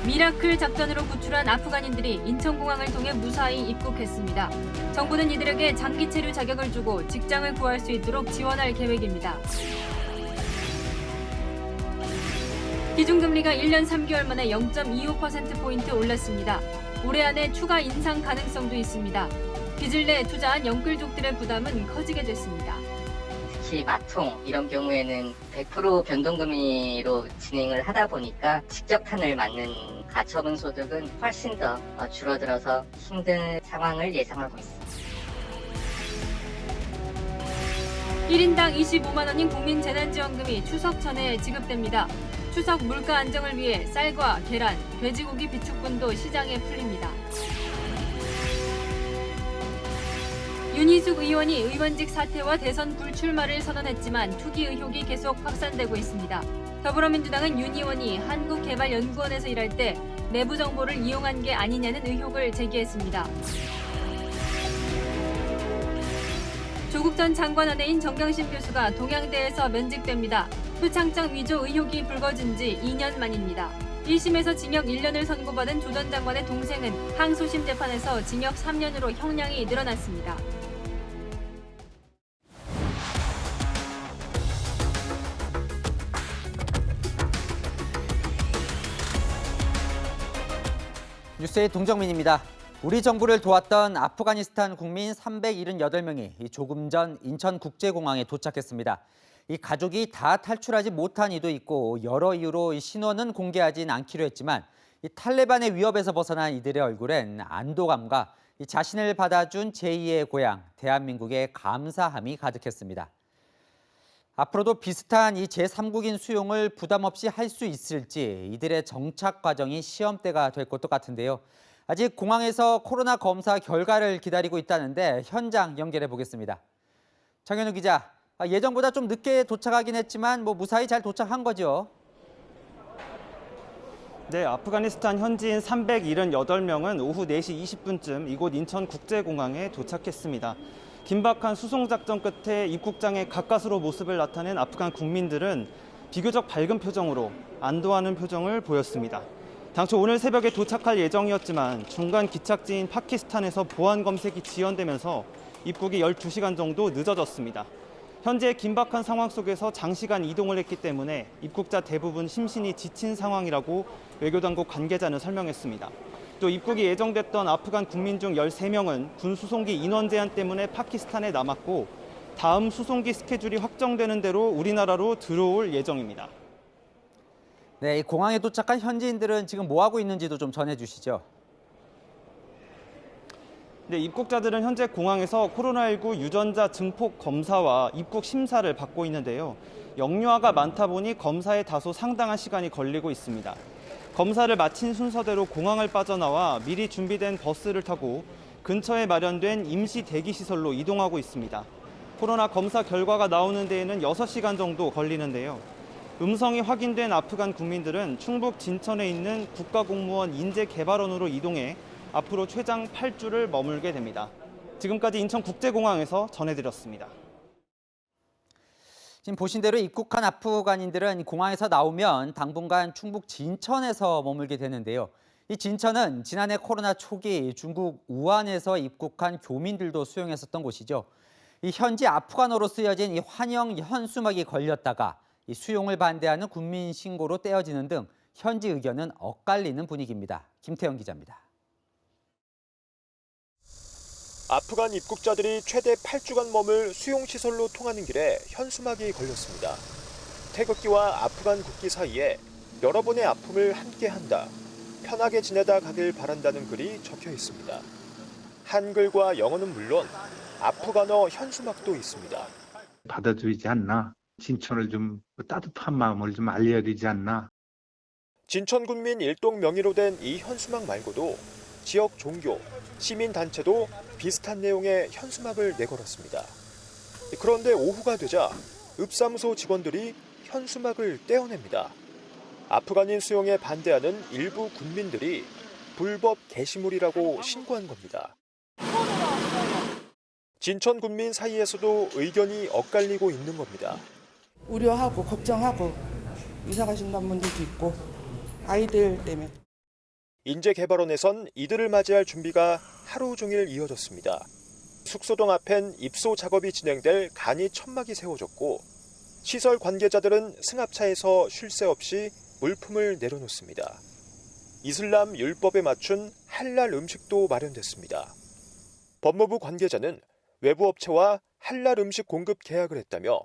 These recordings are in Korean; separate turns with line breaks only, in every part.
미라클 작전으로 구출한 아프간인들이 인천공항을 통해 무사히 입국했습니다. 정부는 이들에게 장기 체류 자격을 주고 직장을 구할 수 있도록 지원할 계획입니다. 기준금리가 1년 3개월 만에 0.25%포인트 올랐습니다. 올해 안에 추가 인상 가능성도 있습니다. 빚을 내 투자한 영끌족들의 부담은 커지게 됐습니다.
특히 마통 이런 경우에는 100% 변동금리로 진행을 하다 보니까 직접탄을 맞는 가처분 소득은 훨씬 더 줄어들어서 힘든 상황을 예상하고 있습니다.
1인당 25만 원인 국민재난지원금이 추석 전에 지급됩니다. 추석 물가 안정을 위해 쌀과 계란, 돼지고기 비축분도 시장에 풀립니다. 윤희숙 의원이 의원직 사퇴와 대선 불출마를 선언했지만 투기 의혹이 계속 확산되고 있습니다. 더불어민주당은 윤 의원이 한국개발연구원에서 일할 때 내부 정보를 이용한 게 아니냐는 의혹을 제기했습니다. 조국 전 장관 아내인 정경심 교수가 동양대에서 면직됩니다. 표창장 위조 의혹이 불거진 지 2년 만입니다. 1심에서 징역 1년을 선고받은 조 전 장관의 동생은 항소심 재판에서 징역 3년으로 형량이 늘어났습니다.
뉴스의 동정민입니다. 우리 정부를 도왔던 아프가니스탄 국민 378명이 조금 전 인천국제공항에 도착했습니다. 이 가족이 다 탈출하지 못한 이도 있고 여러 이유로 신원은 공개하진 않기로 했지만 이 탈레반의 위협에서 벗어난 이들의 얼굴엔 안도감과 이 자신을 받아준 제2의 고향 대한민국의 감사함이 가득했습니다. 앞으로도 비슷한 이 제3국인 수용을 부담 없이 할 수 있을지 이들의 정착 과정이 시험대가 될 것도 같은데요. 아직 공항에서 코로나 검사 결과를 기다리고 있다는데 현장 연결해 보겠습니다. 정현우 기자, 예정보다 좀 늦게 도착하긴 했지만 무사히 잘 도착한 거죠?
네, 아프가니스탄 현지인 378명은 오후 4시 20분쯤 이곳 인천국제공항에 도착했습니다. 긴박한 수송작전 끝에 입국장에 가까스로 모습을 나타낸 아프간 국민들은 비교적 밝은 표정으로 안도하는 표정을 보였습니다. 당초 오늘 새벽에 도착할 예정이었지만 중간 기착지인 파키스탄에서 보안 검색이 지연되면서 입국이 12시간 정도 늦어졌습니다. 현재 긴박한 상황 속에서 장시간 이동을 했기 때문에 입국자 대부분 심신이 지친 상황이라고 외교당국 관계자는 설명했습니다. 또 입국이 예정됐던 아프간 국민 중 13명은 군 수송기 인원 제한 때문에 파키스탄에 남았고 다음 수송기 스케줄이 확정되는 대로 우리나라로 들어올 예정입니다.
네, 이 공항에 도착한 현지인들은 지금 뭐 하고 있는지도 좀 전해주시죠.
네, 입국자들은 현재 공항에서 코로나19 유전자 증폭 검사와 입국 심사를 받고 있는데요. 영유아가 많다 보니 검사에 다소 상당한 시간이 걸리고 있습니다. 검사를 마친 순서대로 공항을 빠져나와 미리 준비된 버스를 타고 근처에 마련된 임시 대기시설로 이동하고 있습니다. 코로나 검사 결과가 나오는 데에는 6시간 정도 걸리는데요. 음성이 확인된 아프간 국민들은 충북 진천에 있는 국가공무원 인재개발원으로 이동해 앞으로 최장 8주를 머물게 됩니다. 지금까지 인천국제공항에서 전해드렸습니다.
지금 보신 대로 입국한 아프간인들은 공항에서 나오면 당분간 충북 진천에서 머물게 되는데요. 이 진천은 지난해 코로나 초기 중국 우한에서 입국한 교민들도 수용했었던 곳이죠. 이 현지 아프간어로 쓰여진 이 환영 현수막이 걸렸다가 이 수용을 반대하는 국민 신고로 떼어지는 등 현지 의견은 엇갈리는 분위기입니다. 김태영 기자입니다.
아프간 입국자들이 최대 8주간 머물 수용시설로 통하는 길에 현수막이 걸렸습니다. 태극기와 아프간 국기 사이에 여러분의 아픔을 함께한다. 편하게 지내다 가길 바란다는 글이 적혀 있습니다. 한글과 영어는 물론 아프간어 현수막도 있습니다.
받아주지 않나. 진천을 좀 따뜻한 마음을 좀 알려야 되지 않나.
진천군민 일동 명의로 된 이 현수막 말고도 지역 종교, 시민단체도 비슷한 내용의 현수막을 내걸었습니다. 그런데 오후가 되자 읍사무소 직원들이 현수막을 떼어냅니다. 아프간인 수용에 반대하는 일부 군민들이 불법 게시물이라고 신고한 겁니다. 진천 군민 사이에서도 의견이 엇갈리고 있는 겁니다.
우려하고 걱정하고 이사 가신다는 분들도 있고 아이들 때문에.
인재개발원에선 이들을 맞이할 준비가 하루 종일 이어졌습니다. 숙소동 앞엔 입소 작업이 진행될 간이 천막이 세워졌고 시설 관계자들은 승합차에서 쉴 새 없이 물품을 내려놓습니다. 이슬람 율법에 맞춘 할랄 음식도 마련됐습니다. 법무부 관계자는 외부 업체와 할랄 음식 공급 계약을 했다며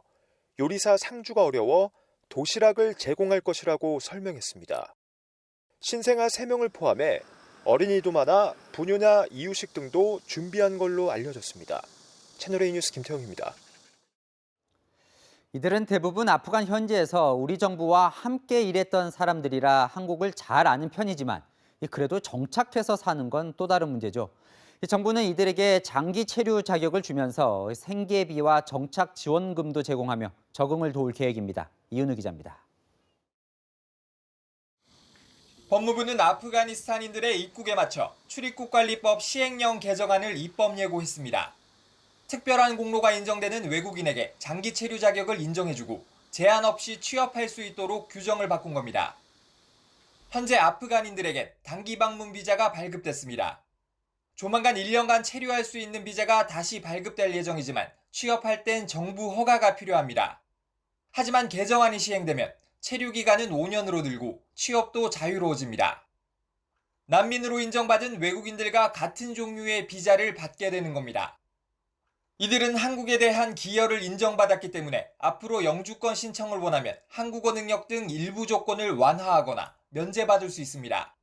요리사 상주가 어려워 도시락을 제공할 것이라고 설명했습니다. 신생아 3명을 포함해 어린이도 많아 분유나 이유식 등도 준비한 걸로 알려졌습니다. 채널A 뉴스 김태형입니다.
이들은 대부분 아프간 현지에서 우리 정부와 함께 일했던 사람들이라 한국을 잘 아는 편이지만 그래도 정착해서 사는 건 또 다른 문제죠. 정부는 이들에게 장기 체류 자격을 주면서 생계비와 정착 지원금도 제공하며 적응을 도울 계획입니다. 이은우 기자입니다.
법무부는 아프가니스탄인들의 입국에 맞춰 출입국관리법 시행령 개정안을 입법 예고했습니다. 특별한 공로가 인정되는 외국인에게 장기 체류 자격을 인정해주고 제한 없이 취업할 수 있도록 규정을 바꾼 겁니다. 현재 아프간인들에겐 단기 방문 비자가 발급됐습니다. 조만간 1년간 체류할 수 있는 비자가 다시 발급될 예정이지만 취업할 땐 정부 허가가 필요합니다. 하지만 개정안이 시행되면 체류 기간은 5년으로 늘고 취업도 자유로워집니다. 난민으로 인정받은 외국인들과 같은 종류의 비자를 받게 되는 겁니다. 이들은 한국에 대한 기여를 인정받았기 때문에 앞으로 영주권 신청을 원하면 한국어 능력 등 일부 조건을 완화하거나 면제받을 수 있습니다.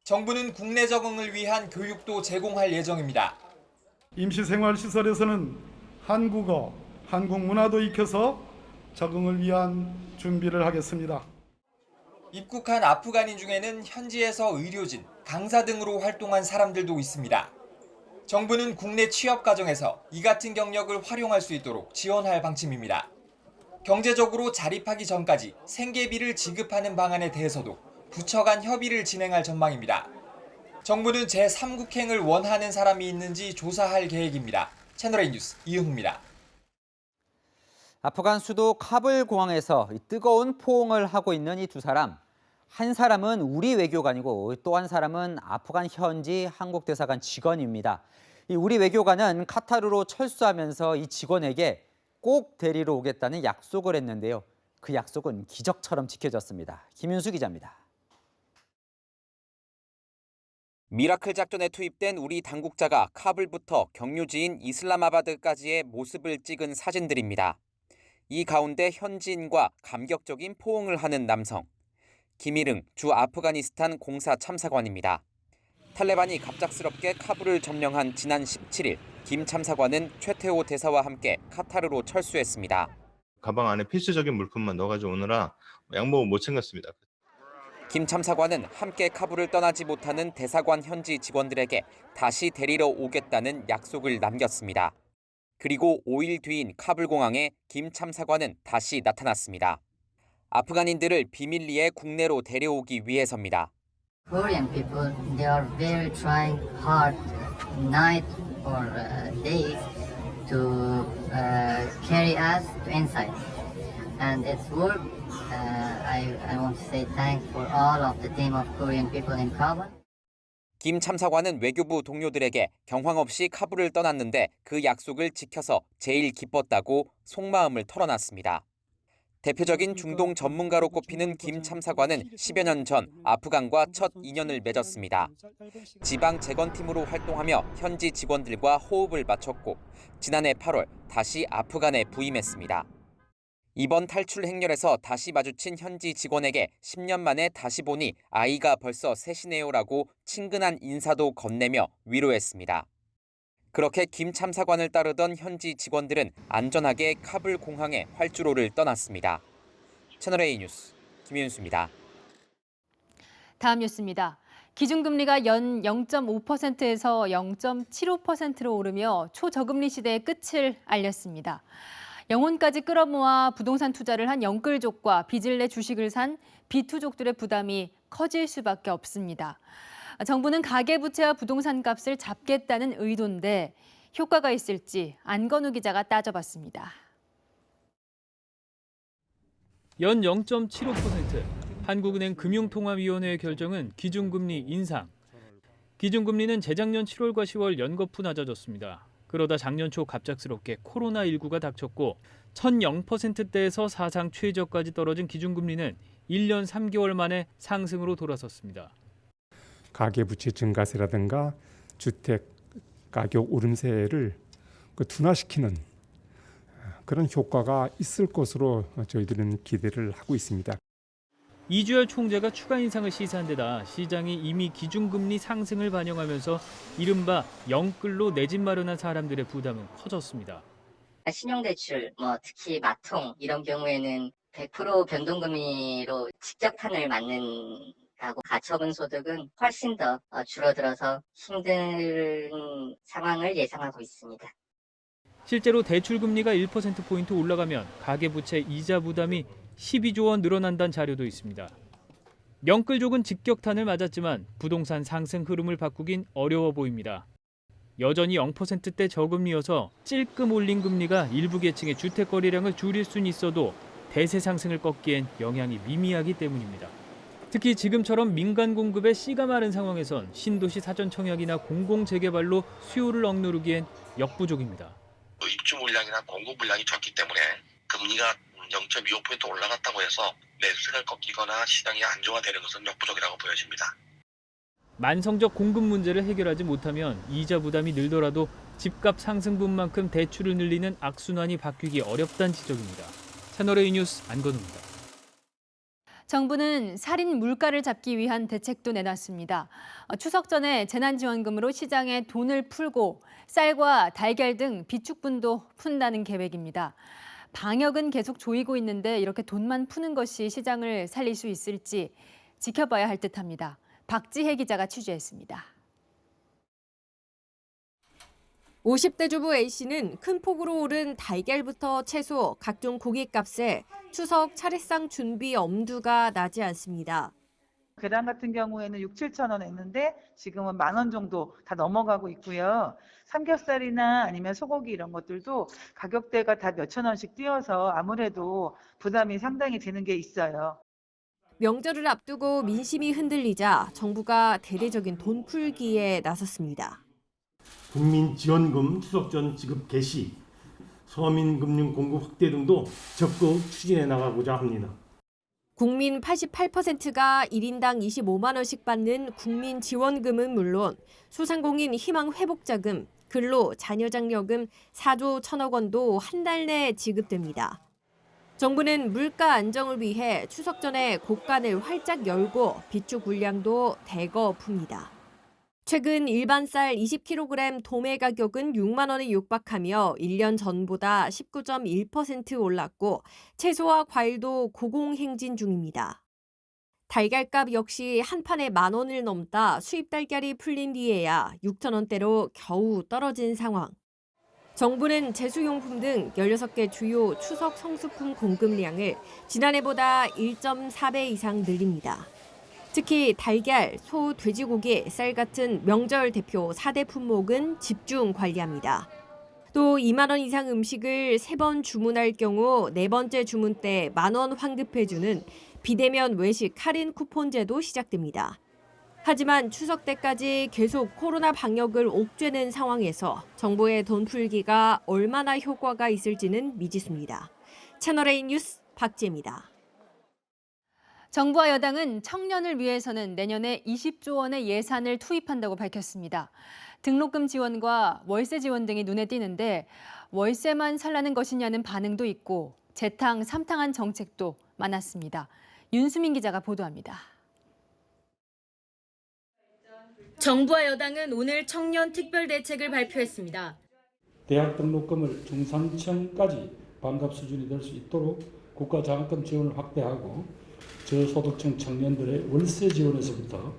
정부는 국내 적응을 위한 교육도 제공할 예정입니다.
임시생활시설에서는 한국어, 한국 문화도 익혀서 적응을 위한 준비를 하겠습니다.
입국한 아프간인 중에는 현지에서 의료진, 강사 등으로 활동한 사람들도 있습니다. 정부는 국내 취업 과정에서 이 같은 경력을 활용할 수 있도록 지원할 방침입니다. 경제적으로 자립하기 전까지 생계비를 지급하는 방안에 대해서도 부처 간 협의를 진행할 전망입니다. 정부는 제3국행을 원하는 사람이 있는지 조사할 계획입니다. 채널A 뉴스 이은우입니다.
아프간 수도 카불 공항에서 뜨거운 포옹을 하고 있는 이 두 사람. 한 사람은 우리 외교관이고 또 한 사람은 아프간 현지 한국 대사관 직원입니다. 이 우리 외교관은 카타르로 철수하면서 이 직원에게 꼭 데리러 오겠다는 약속을 했는데요. 그 약속은 기적처럼 지켜졌습니다. 김윤수 기자입니다.
미라클 작전에 투입된 우리 당국자가 카불부터 경유지인 이슬람아바드까지의 모습을 찍은 사진들입니다. 이 가운데 현지인과 감격적인 포옹을 하는 남성. 김일흥 주 아프가니스탄 공사 참사관입니다. 탈레반이 갑작스럽게 카불을 점령한 지난 17일, 김 참사관은 최태호 대사와 함께 카타르로 철수했습니다.
가방 안에 필수적인 물품만 넣어가지고 오느라 양복을 못 챙겼습니다.
김 참사관은 함께 카불을 떠나지 못하는 대사관 현지 직원들에게 다시 데리러 오겠다는 약속을 남겼습니다. 그리고 5일 뒤인 카불 공항에 김 참사관은 다시 나타났습니다. 아프간인들을 비밀리에 국내로 데려오기 위해서입니다.
Korean people, they are very trying hard night or days to carry us to inside. And it's work. I want to say thanks for all of the team of Korean people in Kabul.
김 참사관은 외교부 동료들에게 경황 없이 카불을 떠났는데 그 약속을 지켜서 제일 기뻤다고 속마음을 털어놨습니다. 대표적인 중동 전문가로 꼽히는 김 참사관은 10여 년 전 아프간과 첫 인연을 맺었습니다. 지방 재건팀으로 활동하며 현지 직원들과 호흡을 맞췄고 지난해 8월 다시 아프간에 부임했습니다. 이번 탈출 행렬에서 다시 마주친 현지 직원에게 10년 만에 다시 보니 아이가 벌써 셋이네요라고 친근한 인사도 건네며 위로했습니다. 그렇게 김 참사관을 따르던 현지 직원들은 안전하게 카불 공항에 활주로를 떠났습니다. 채널A 뉴스 김윤수입니다.
다음 뉴스입니다. 기준금리가 연 0.5%에서 0.75%로 오르며 초저금리 시대의 끝을 알렸습니다. 영혼까지 끌어모아 부동산 투자를 한 영끌족과 빚을 내 주식을 산 비투족들의 부담이 커질 수밖에 없습니다. 정부는 가계부채와 부동산 값을 잡겠다는 의도인데 효과가 있을지 안건우 기자가 따져봤습니다.
연 0.75%, 한국은행 금융통화위원회의 결정은 기준금리 인상. 기준금리는 재작년 7월과 10월 연거푸 낮아졌습니다. 그러다 작년 초 갑작스럽게 코로나19가 닥쳤고 1,000%대에서 사상 최저까지 떨어진 기준금리는 1년 3개월 만에 상승으로 돌아섰습니다.
가계부채 증가세라든가 주택 가격 오름세를 둔화시키는 그런 효과가 있을 것으로 저희들은 기대를 하고 있습니다.
이주열 총재가 추가 인상을 시사한 데다 시장이 이미 기준금리 상승을 반영하면서 이른바 영끌로 내 집 마련한 사람들의 부담은 커졌습니다.
신용대출, 특히 마통 이런 경우에는 100% 변동금리로 직접 판을 맞는 하고 가처분 소득은 훨씬 더 줄어들어서 힘든 상황을 예상하고 있습니다.
실제로 대출금리가 1%포인트 올라가면 가계부채 이자 부담이 12조 원 늘어난다는 자료도 있습니다. 영끌족은 직격탄을 맞았지만 부동산 상승 흐름을 바꾸긴 어려워 보입니다. 여전히 0%대 저금리여서 찔끔 올린 금리가 일부 계층의 주택 거래량을 줄일 수는 있어도 대세 상승을 꺾기엔 영향이 미미하기 때문입니다. 특히 지금처럼 민간 공급에 씨가 마른 상황에선 신도시 사전 청약이나 공공재개발로 수요를 억누르기엔 역부족입니다.
입주 물량이나 공급 물량이 적기 때문에 금리가 0.25% 올라갔다고 해서 매수세를 꺾이거나 시장이 안정화되는 것은 역부족이라고 보여집니다.
만성적 공급 문제를 해결하지 못하면 이자 부담이 늘더라도 집값 상승분만큼 대출을 늘리는 악순환이 바뀌기 어렵다는 지적입니다. 채널A 뉴스 안건우입니다.
정부는 살인 물가를 잡기 위한 대책도 내놨습니다. 추석 전에 재난지원금으로 시장에 돈을 풀고 쌀과 달걀 등 비축분도 푼다는 계획입니다. 방역은 계속 조이고 있는데 이렇게 돈만 푸는 것이 시장을 살릴 수 있을지 지켜봐야 할 듯합니다. 박지혜 기자가 취재했습니다.
50대 주부 A씨는 큰 폭으로 오른 달걀부터 채소, 각종 고깃값에 추석 차례상 준비 엄두가 나지 않습니다.
계란 같은 경우에는 6, 7천 원 했는데 지금은 10,000원 정도 다 넘어가고 있고요. 삼겹살이나 아니면 소고기 이런 것들도 가격대가 다 몇천 원씩 뛰어서 아무래도 부담이 상당히 되는 게 있어요.
명절을 앞두고 민심이 흔들리자 정부가 대대적인 돈 풀기에 나섰습니다.
국민지원금 추석 전 지급 개시, 서민금융 공급 확대 등도 적극 추진해 나가고자 합니다.
국민 88%가 1인당 25만 원씩 받는 국민지원금은 물론 소상공인 희망회복자금, 근로 자녀장려금 4조 1천억 원도 한 달 내 지급됩니다. 정부는 물가 안정을 위해 추석 전에 곳간을 활짝 열고 비축 물량도 대거 풉니다. 최근 일반 쌀 20kg 도매 가격은 6만 원에 육박하며 1년 전보다 19.1% 올랐고 채소와 과일도 고공행진 중입니다. 달걀값 역시 한 판에 10,000원을 넘다 수입 달걀이 풀린 뒤에야 6천 원대로 겨우 떨어진 상황. 정부는 제수용품 등 16개 주요 추석 성수품 공급량을 지난해보다 1.4배 이상 늘립니다. 특히 달걀, 소, 돼지고기, 쌀 같은 명절 대표 4대 품목은 집중 관리합니다. 또 2만 원 이상 음식을 3번 주문할 경우 4번째 주문 때 10,000원 환급해주는 비대면 외식 할인 쿠폰제도 시작됩니다. 하지만 추석 때까지 계속 코로나 방역을 옥죄는 상황에서 정부의 돈 풀기가 얼마나 효과가 있을지는 미지수입니다. 채널A 뉴스 박지혜입니다.
정부와 여당은 청년을 위해서는 내년에 20조 원의 예산을 투입한다고 밝혔습니다. 등록금 지원과 월세 지원 등이 눈에 띄는데 월세만 살라는 것이냐는 반응도 있고 재탕, 삼탕한 정책도 많았습니다. 윤수민 기자가 보도합니다.
정부와 여당은 오늘 청년 특별 대책을 발표했습니다.
대학 등록금을 중산층까지 반값 수준이 될 수 있도록 국가 장학금 지원을 확대하고 저소득층 청년들의 월세 지원에서부터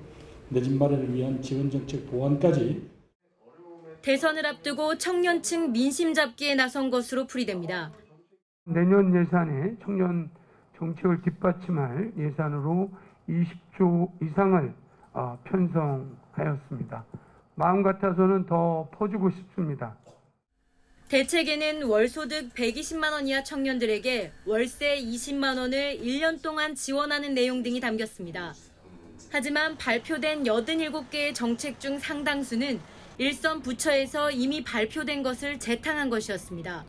내 집 마련을 위한 지원 정책 보완까지.
대선을 앞두고 청년층 민심 잡기에 나선 것으로 풀이됩니다.
내년 예산에 청년 정책을 뒷받침할 예산으로 20조 이상을 편성하였습니다. 마음 같아서는 더 퍼주고 싶습니다.
대책에는 월소득 120만 원 이하 청년들에게 월세 20만 원을 1년 동안 지원하는 내용 등이 담겼습니다. 하지만 발표된 87개의 정책 중 상당수는 일선 부처에서 이미 발표된 것을 재탕한 것이었습니다.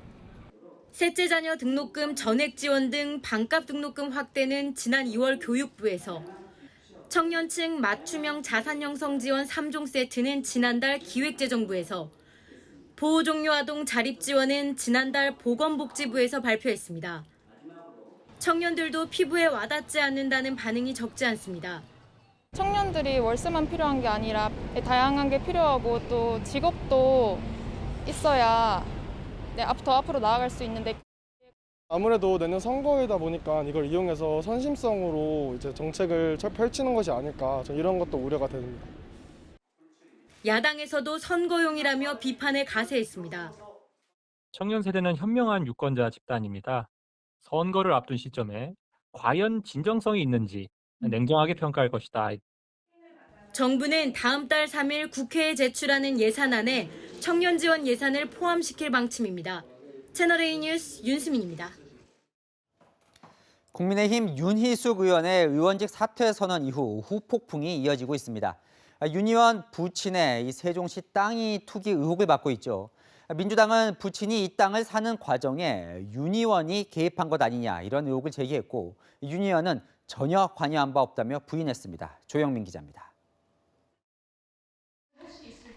셋째 자녀 등록금 전액 지원 등 반값 등록금 확대는 지난 2월 교육부에서, 청년층 맞춤형 자산 형성 지원 3종 세트는 지난달 기획재정부에서, 보호종료아동 자립 지원은 지난달 보건복지부에서 발표했습니다. 청년들도 피부에 와닿지 않는다는 반응이 적지 않습니다.
청년들이 월세만 필요한 게 아니라 다양한 게 필요하고 또 직업도 있어야 더 앞으로 나아갈 수 있는데,
아무래도 내년 선거이다 보니까 이걸 이용해서 선심성으로 이제 정책을 펼치는 것이 아닐까, 이런 것도 우려가 됩니다.
야당에서도 선거용이라며 비판에 가세했습니다.
청년 세대는 현명한 유권자 집단입니다. 선거를 앞둔 시점에 과연 진정성이 있는지 냉정하게 평가할 것이다.
정부는 다음 달 3일 국회에 제출하는 예산안에 청년 지원 예산을 포함시킬 방침입니다. 채널A 뉴스 윤수민입니다.
국민의힘 윤희숙 의원의 의원직 사퇴 선언 이후 후폭풍이 이어지고 있습니다. 윤 의원 부친의 세종시 땅이 투기 의혹을 받고 있죠. 민주당은 부친이 이 땅을 사는 과정에 윤 의원이 개입한 것 아니냐, 이런 의혹을 제기했고, 윤 의원은 전혀 관여한 바 없다며 부인했습니다. 조영민 기자입니다.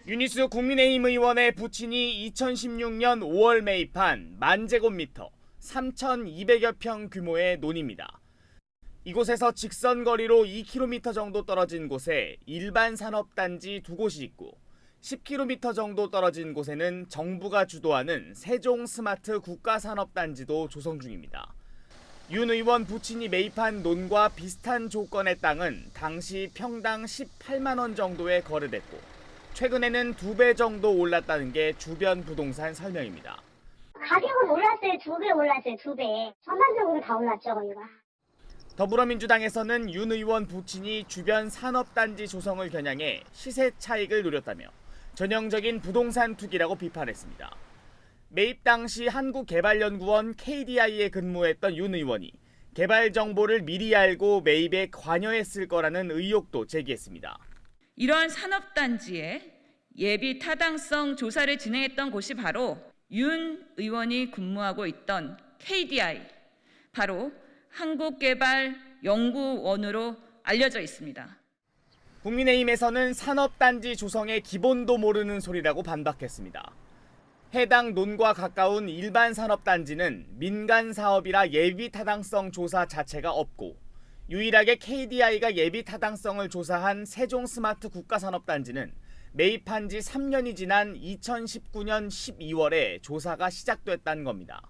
윤희숙 국민의힘 의원의 부친이 2016년 5월 매입한 만제곱미터 3,200여 평 규모의 논입니다. 이곳에서 직선거리로 2km 정도 떨어진 곳에 일반 산업단지 2곳이 있고, 10km 정도 떨어진 곳에는 정부가 주도하는 세종 스마트 국가산업단지도 조성 중입니다. 윤 의원 부친이 매입한 논과 비슷한 조건의 땅은 당시 평당 18만 원 정도에 거래됐고, 최근에는 2배 정도 올랐다는 게 주변 부동산 설명입니다.
가격은 올랐어요. 2배 올랐어요. 2배. 전반적으로 다 올랐죠, 거기가.
더불어민주당에서는 윤 의원 부친이 주변 산업단지 조성을 겨냥해 시세 차익을 노렸다며 전형적인 부동산 투기라고 비판했습니다. 매입 당시 한국개발연구원 KDI에 근무했던 윤 의원이 개발 정보를 미리 알고 매입에 관여했을 거라는 의혹도 제기했습니다.
이러한 산업단지에 예비 타당성 조사를 진행했던 곳이 바로 윤 의원이 근무하고 있던 KDI, 바로 한국개발연구원으로 알려져 있습니다.
국민의힘에서는 산업단지 조성의 기본도 모르는 소리라고 반박했습니다. 해당 논과 가까운 일반 산업단지는 민간 사업이라 예비 타당성 조사 자체가 없고, 유일하게 KDI가 예비 타당성을 조사한 세종 스마트 국가산업단지는 매입한 지 3년이 지난 2019년 12월에 조사가 시작됐다는 겁니다.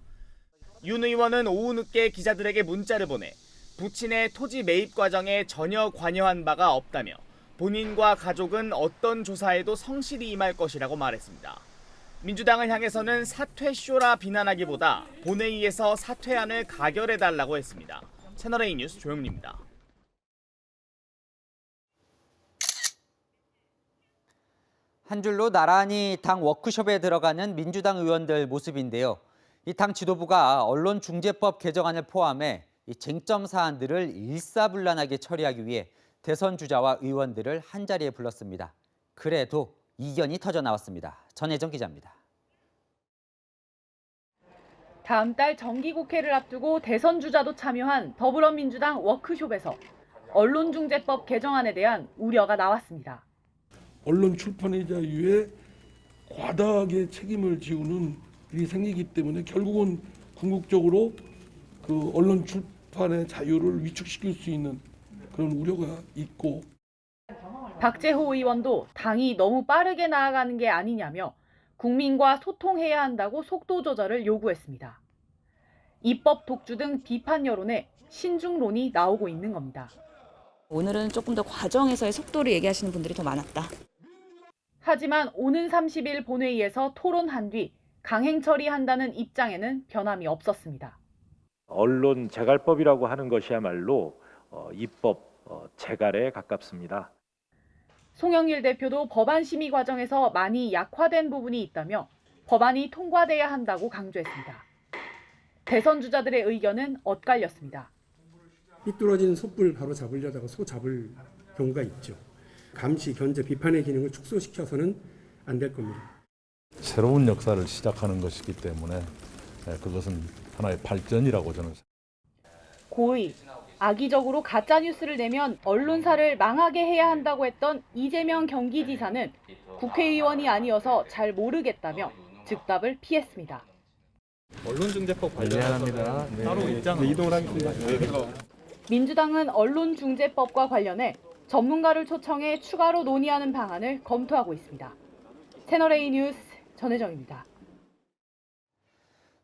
윤 의원은 오후 늦게 기자들에게 문자를 보내 부친의 토지 매입 과정에 전혀 관여한 바가 없다며 본인과 가족은 어떤 조사에도 성실히 임할 것이라고 말했습니다. 민주당을 향해서는 사퇴쇼라 비난하기보다 본회의에서 사퇴안을 가결해달라고 했습니다. 채널A 뉴스 조영민입니다.
한 줄로 나란히 당 워크숍에 들어가는 민주당 의원들 모습인데요. 이 당 지도부가 언론중재법 개정안을 포함해 이 쟁점 사안들을 일사불란하게 처리하기 위해 대선 주자와 의원들을 한자리에 불렀습니다. 그래도 이견이 터져 나왔습니다. 전혜정 기자입니다.
다음 달 정기국회를 앞두고 대선 주자도 참여한 더불어민주당 워크숍에서 언론중재법 개정안에 대한 우려가 나왔습니다.
언론 출판의 자유에 과다하게 책임을 지우는 일이 생기기 때문에 결국은 궁극적으로 그 언론 출판의 자유를 위축시킬 수 있는 그런 우려가 있고,
박재호 의원도 당이 너무 빠르게 나아가는 게 아니냐며 국민과 소통해야 한다고 속도 조절을 요구했습니다. 입법 독주 등 비판 여론에 신중론이 나오고 있는 겁니다.
오늘은 조금 더 과정에서의 속도를 얘기하시는 분들이 더 많았다.
하지만 오는 30일 본회의에서 토론한 뒤 강행 처리한다는 입장에는 변함이 없었습니다.
언론 재갈법이라고 하는 것이야말로 입법 재갈에 가깝습니다.
송영길 대표도 법안 심의 과정에서 많이 약화된 부분이 있다며
법안이 통과돼야 한다고 강조했습니다. 대선 주자들의 의견은 엇갈렸습니다.
삐뚤어진 솥불 바로 잡으려다가 소 잡을 경우가 있죠. 감시, 견제, 비판의 기능을 축소시켜서는 안 될 겁니다.
새로운 역사를 시작하는 것이기 때문에 그것은 하나의 발전이라고 저는 생각합니다.
고의, 악의적으로 가짜뉴스를 내면 언론사를 망하게 해야 한다고 했던 이재명 경기지사는 국회의원이 아니어서 잘 모르겠다며 즉답을 피했습니다.
언론중재법 관련해서 따로 입장을
이동을 하겠습니다.
민주당은 언론중재법과 관련해 전문가를 초청해 추가로 논의하는 방안을 검토하고 있습니다. 채널A 뉴스 전혜정입니다.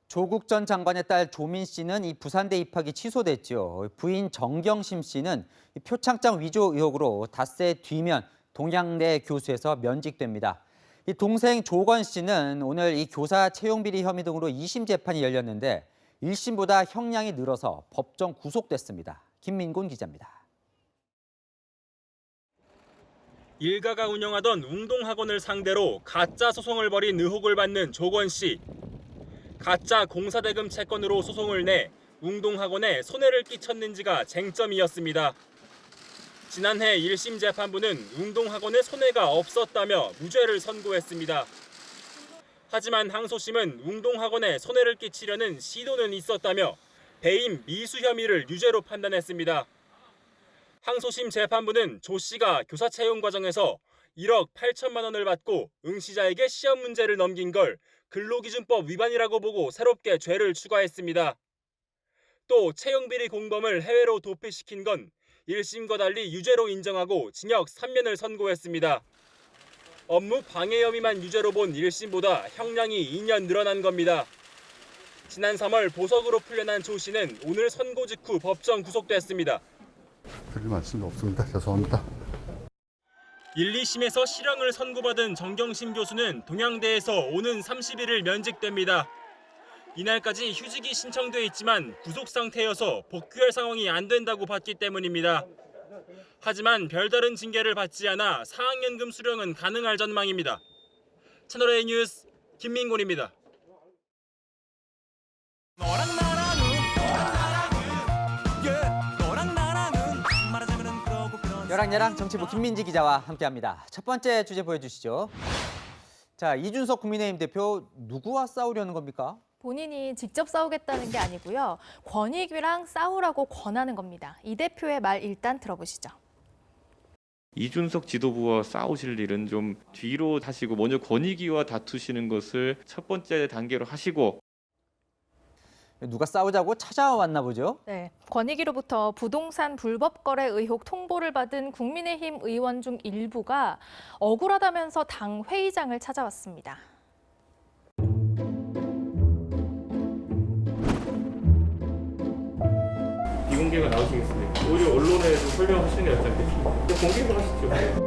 조국 전 장관의 딸 조민 씨는 이 부산대 입학이 취소됐죠. 부인 정경심 씨는 표창장 위조 의혹으로 닷새 뒤면 동양대 교수에서 면직됩니다. 이 동생 조건 씨는 오늘 이 교사 채용 비리 혐의 등으로 2심 재판이 열렸는데 1심보다 형량이 늘어서 법정 구속됐습니다. 김민곤 기자입니다.
일가가 운영하던 웅동학원을 상대로 가짜 소송을 벌인 의혹을 받는 조건 씨. 가짜 공사대금 채권으로 소송을 내 웅동학원에 손해를 끼쳤는지가 쟁점이었습니다. 지난해 1심 재판부는 웅동학원에 손해가 없었다며 무죄를 선고했습니다. 하지만 항소심은 웅동학원에 손해를 끼치려는 시도는 있었다며 배임 미수 혐의를 유죄로 판단했습니다. 항소심 재판부는 조 씨가 교사 채용 과정에서 1억 8천만 원을 받고 응시자에게 시험 문제를 넘긴 걸 근로기준법 위반이라고 보고 새롭게 죄를 추가했습니다. 또 채용비리 공범을 해외로 도피시킨 건 1심과 달리 유죄로 인정하고 징역 3년을 선고했습니다. 업무 방해 혐의만 유죄로 본 1심보다 형량이 2년 늘어난 겁니다. 지난 3월 보석으로 풀려난 조 씨는 오늘 선고 직후 법정 구속됐습니다.
드릴 말씀이 없습니다. 죄송합니다.
1, 2심에서 실형을 선고받은 정경심 교수는 동양대에서 오는 30일을 면직됩니다. 이날까지 휴직이 신청돼 있지만 구속 상태여서 복귀할 상황이 안 된다고 봤기 때문입니다. 하지만 별다른 징계를 받지 않아 사학연금 수령은 가능할 전망입니다. 채널A 뉴스 김민곤입니다.
여랑야랑 정치부 김민지 기자와 함께합니다. 첫 번째 주제 보여주시죠. 자, 이준석 국민의힘 대표 누구와 싸우려는 겁니까?
본인이 직접 싸우겠다는 게 아니고요. 권익위랑 싸우라고 권하는 겁니다. 이 대표의 말 일단 들어보시죠.
이준석 지도부와 싸우실 일은 좀 뒤로 하시고 먼저 권익위와 다투시는 것을 첫 번째 단계로 하시고.
누가 싸우자고 찾아왔나 보죠?
네, 권익위로부터 부동산 불법 거래 의혹 통보를 받은 국민의힘 의원 중 일부가 억울하다면서 당 회의장을 찾아왔습니다.
비공개가 나오시겠습니까? 오히려 언론에 좀 설명하시는 게 낫지 않겠습니까? 공개로 하시죠.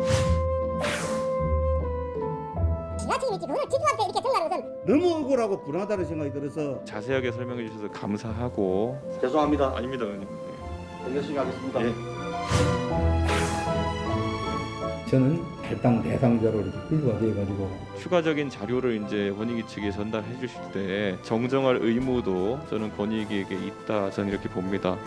지나치게 그걸 지도한테 이렇게 전가하는 것은 너무 억울하고 불안하다는 생각이 들어서
자세하게 설명해 주셔서 감사하고.
죄송합니다.
아닙니다, 의원님.
열심히 하겠습니다.
네.
저는 탈당 대상자로 이렇게 분류가 돼가지고
추가적인 자료를 이제 권익위 측에 전달해 주실 때 정정할 의무도 저는 권익위에게 있다, 저는 이렇게 봅니다.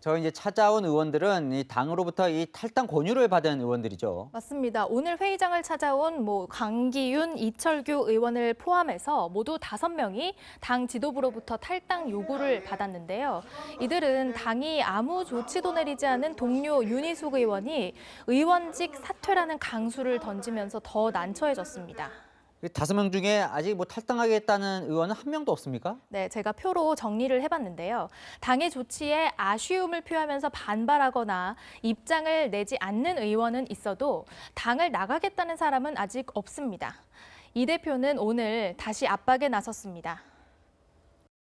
저 이제 찾아온 의원들은 이 당으로부터 이 탈당 권유를 받은 의원들이죠.
맞습니다. 오늘 회의장을 찾아온 강기윤, 이철규 의원을 포함해서 모두 5명이 당 지도부로부터 탈당 요구를 받았는데요. 이들은 당이 아무 조치도 내리지 않은 동료 윤희숙 의원이 의원직 사퇴라는 강수를 던지면서 더 난처해졌습니다.
5명 중에 아직 탈당하겠다는 의원은 한 명도 없습니까?
네, 제가 표로 정리를 해봤는데요. 당의 조치에 아쉬움을 표하면서 반발하거나 입장을 내지 않는 의원은 있어도 당을 나가겠다는 사람은 아직 없습니다. 이 대표는 오늘 다시 압박에 나섰습니다.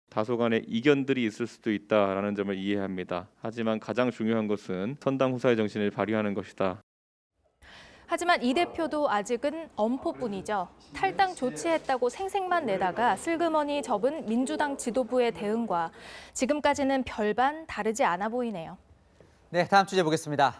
다소간의 이견들이 있을 수도 있다라는 점을 이해합니다. 하지만 가장 중요한 것은 선당 후사의 정신을 발휘하는 것이다.
하지만 이 대표도 아직은 엄포뿐이죠. 탈당 조치했다고 생색만 내다가 슬그머니 접은 민주당 지도부의 대응과 지금까지는 별반 다르지 않아 보이네요.
네, 다음 주제 보겠습니다.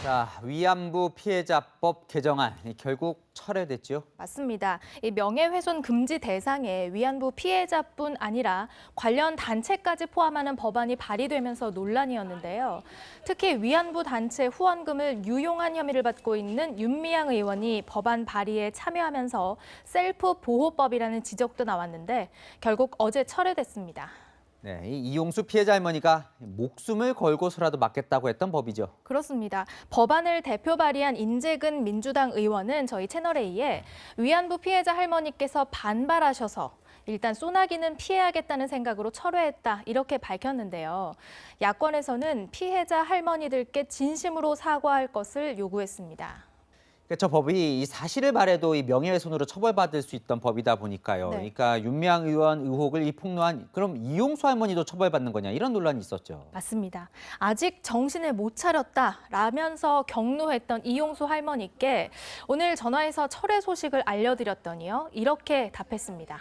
자, 위안부 피해자법 개정안 결국 철회됐죠?
맞습니다. 이 명예훼손 금지 대상에 위안부 피해자뿐 아니라 관련 단체까지 포함하는 법안이 발의되면서 논란이었는데요. 특히 위안부 단체 후원금을 유용한 혐의를 받고 있는 윤미향 의원이 법안 발의에 참여하면서 셀프 보호법이라는 지적도 나왔는데 결국 어제 철회됐습니다.
네, 이 이용수 피해자 할머니가 목숨을 걸고서라도 막겠다고 했던 법이죠.
그렇습니다. 법안을 대표 발의한 인재근 민주당 의원은 저희 채널A에 위안부 피해자 할머니께서 반발하셔서 일단 소나기는 피해야겠다는 생각으로 철회했다 이렇게 밝혔는데요. 야권에서는 피해자 할머니들께 진심으로 사과할 것을 요구했습니다.
저 법이 이 사실을 말해도 이 명예훼손으로 처벌받을 수 있던 법이다 보니까요.
네.
그러니까 윤미향 의원 의혹을 폭로한 그럼 이용수 할머니도 처벌받는 거냐 이런 논란이 있었죠.
맞습니다. 아직 정신을 못 차렸다라면서 격노했던 이용수 할머니께 오늘 전화해서 철회 소식을 알려드렸더니요. 이렇게 답했습니다.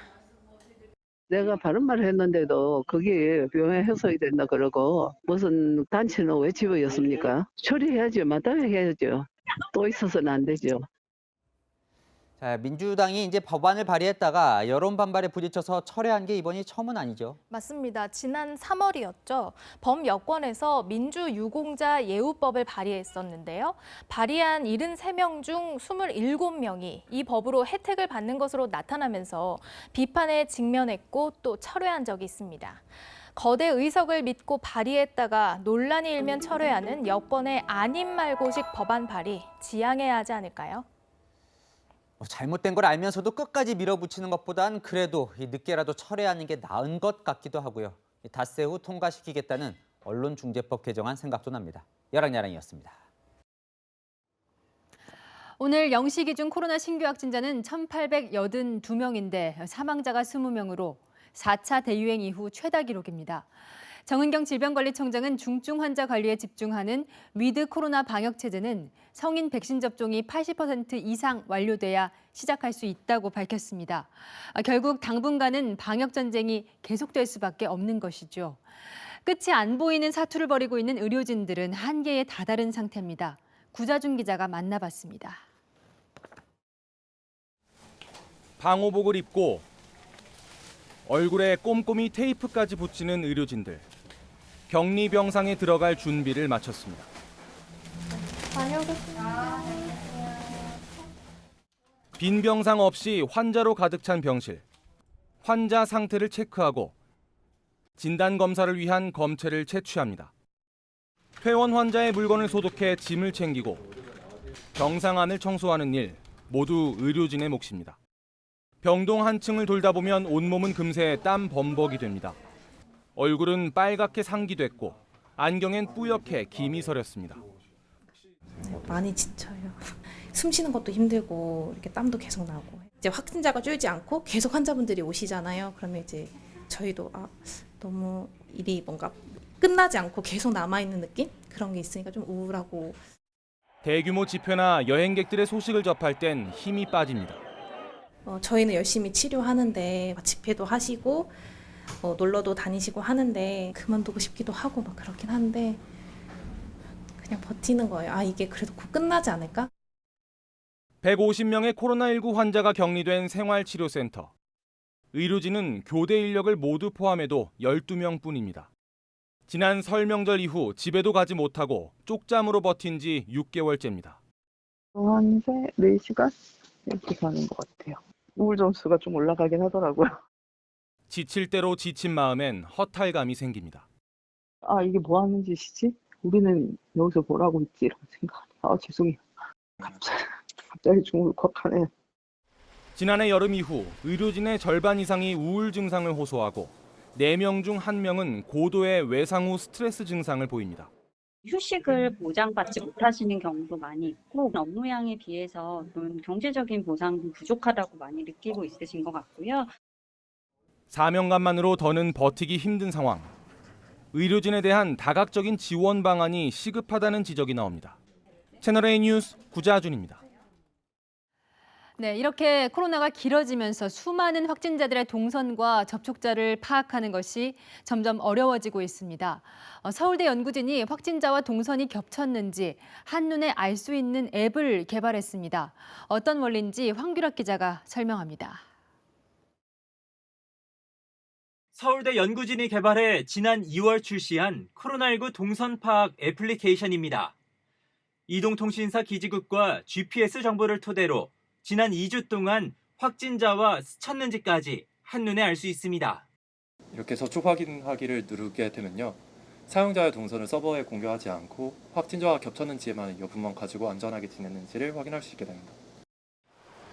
내가 바른 말을 했는데도 그게 명예훼손이 된다 그러고 무슨 단체는 왜 집어였습니까? 처리해야죠. 마땅하게 해야죠. 또 있어서는 안 되죠.
자, 민주당이 이제 법안을 발의했다가 여론 반발에 부딪혀서 철회한 게 이번이 처음은 아니죠.
맞습니다. 지난 3월이었죠. 범여권에서 민주유공자 예우법을 발의했었는데요. 발의한 73명 중 27명이 이 법으로 혜택을 받는 것으로 나타나면서 비판에 직면했고 또 철회한 적이 있습니다. 거대 의석을 믿고 발의했다가 논란이 일면 철회하는 여권의 아님 말고식 법안 발의 지양해야 하지 않을까요?
잘못된 걸 알면서도 끝까지 밀어붙이는 것보단 그래도 늦게라도 철회하는 게 나은 것 같기도 하고요. 닷새 후 통과시키겠다는 언론중재법 개정안 생각도 납니다. 야랑야랑이었습니다.
오늘 0시 기준 코로나 신규 확진자는 1,882명인데 사망자가 20명으로 4차 대유행 이후 최다 기록입니다. 정은경 질병관리청장은 중증 환자 관리에 집중하는 위드 코로나 방역 체제는 성인 백신 접종이 80% 이상 완료돼야 시작할 수 있다고 밝혔습니다. 결국 당분간은 방역 전쟁이 계속될 수밖에 없는 것이죠. 끝이 안 보이는 사투를 벌이고 있는 의료진들은 한계에 다다른 상태입니다. 구자준 기자가 만나봤습니다.
방호복을 입고 얼굴에 꼼꼼히 테이프까지 붙이는 의료진들. 격리병상에 들어갈 준비를 마쳤습니다. 빈 병상 없이 환자로 가득 찬 병실. 환자 상태를 체크하고 진단검사를 위한 검체를 채취합니다. 퇴원 환자의 물건을 소독해 짐을 챙기고 병상 안을 청소하는 일 모두 의료진의 몫입니다. 병동 한 층을 돌다 보면 온몸은 금세 땀 범벅이 됩니다. 얼굴은 빨갛게 상기됐고 안경엔 뿌옇게 김이 서렸습니다.
많이 지쳐요. 숨 쉬는 것도 힘들고 이렇게 땀도 계속 나고. 이제 확진자가 줄지 않고 계속 환자분들이 오시잖아요. 그러면 이제 저희도 너무 일이 뭔가 끝나지 않고 계속 남아있는 느낌? 그런 게 있으니까 좀 우울하고.
대규모 집회나 여행객들의 소식을 접할 땐 힘이 빠집니다.
저희는 열심히 치료하는데 집회도 하시고 놀러도 다니시고 하는데 그만두고 싶기도 하고 막 그렇긴 한데 그냥 버티는 거예요. 이게 그래도 곧 끝나지 않을까?
150명의 코로나19 환자가 격리된 생활치료센터. 의료진은 교대 인력을 모두 포함해도 12명뿐입니다. 지난 설 명절 이후 집에도 가지 못하고 쪽잠으로 버틴 지 6개월째입니다.
한 4시간 이렇게 가는 것 같아요. 우울 점수가 좀 올라가긴 하더라고요.
지칠 대로 지친 마음엔 허탈감이 생깁니다.
이게 뭐 하는 짓이지? 우리는 여기서 뭘 하고 있지? 이런 생각. 죄송해요. 갑자기 좀 울컥하네요.
지난해 여름 이후 의료진의 절반 이상이 우울 증상을 호소하고 4명 중 1명은 고도의 외상 후 스트레스 증상을 보입니다.
휴식을 보장받지 못하시는 경우도 많이 있고 업무량에 비해서 좀 경제적인 보상도 부족하다고 많이 느끼고 있으신 것 같고요.
사명감만으로 더는 버티기 힘든 상황. 의료진에 대한 다각적인 지원 방안이 시급하다는 지적이 나옵니다. 채널A 뉴스 구자준입니다.
네, 이렇게 코로나가 길어지면서 수많은 확진자들의 동선과 접촉자를 파악하는 것이 점점 어려워지고 있습니다. 서울대 연구진이 확진자와 동선이 겹쳤는지 한눈에 알 수 있는 앱을 개발했습니다. 어떤 원리인지 황규락 기자가 설명합니다.
서울대 연구진이 개발해 지난 2월 출시한 코로나19 동선 파악 애플리케이션입니다. 이동통신사 기지국과 GPS 정보를 토대로 지난 2주 동안 확진자와 스쳤는지까지 한눈에 알 수 있습니다.
이렇게 접촉 확인하기를 누르게 되면요. 사용자의 동선을 서버에 공개하지 않고 확진자와 겹쳤는지에만 여부만 가지고 안전하게 지냈는지를 확인할 수 있게 됩니다.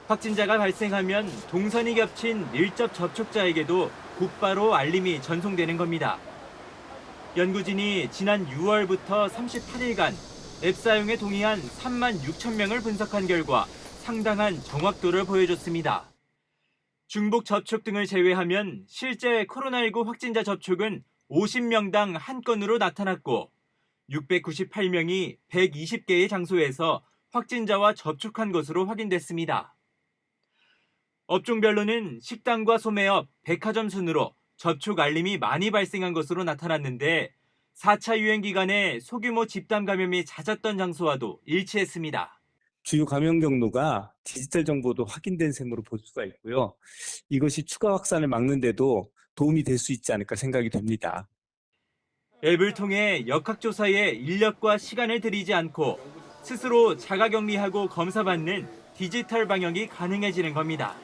확진자가 발생하면 동선이 겹친 밀접 접촉자에게도 곧바로 알림이 전송되는 겁니다. 연구진이 지난 6월부터 38일간 앱 사용에 동의한 3만 6천 명을 분석한 결과 상당한 정확도를 보여줬습니다. 중복 접촉 등을 제외하면 실제 코로나19 확진자 접촉은 50명당 한 건으로 나타났고 698명이 120개의 장소에서 확진자와 접촉한 것으로 확인됐습니다. 업종별로는 식당과 소매업, 백화점 순으로 접촉 알림이 많이 발생한 것으로 나타났는데 4차 유행 기간에 소규모 집단 감염이 잦았던 장소와도 일치했습니다.
주요 감염 경로가 디지털 정보도 확인된 셈으로 볼 수가 있고요. 이것이 추가 확산을 막는 데도 도움이 될 수 있지 않을까 생각이 됩니다.
앱을 통해 역학조사에 인력과 시간을 들이지 않고 스스로 자가격리하고 검사받는 디지털 방역이 가능해지는 겁니다.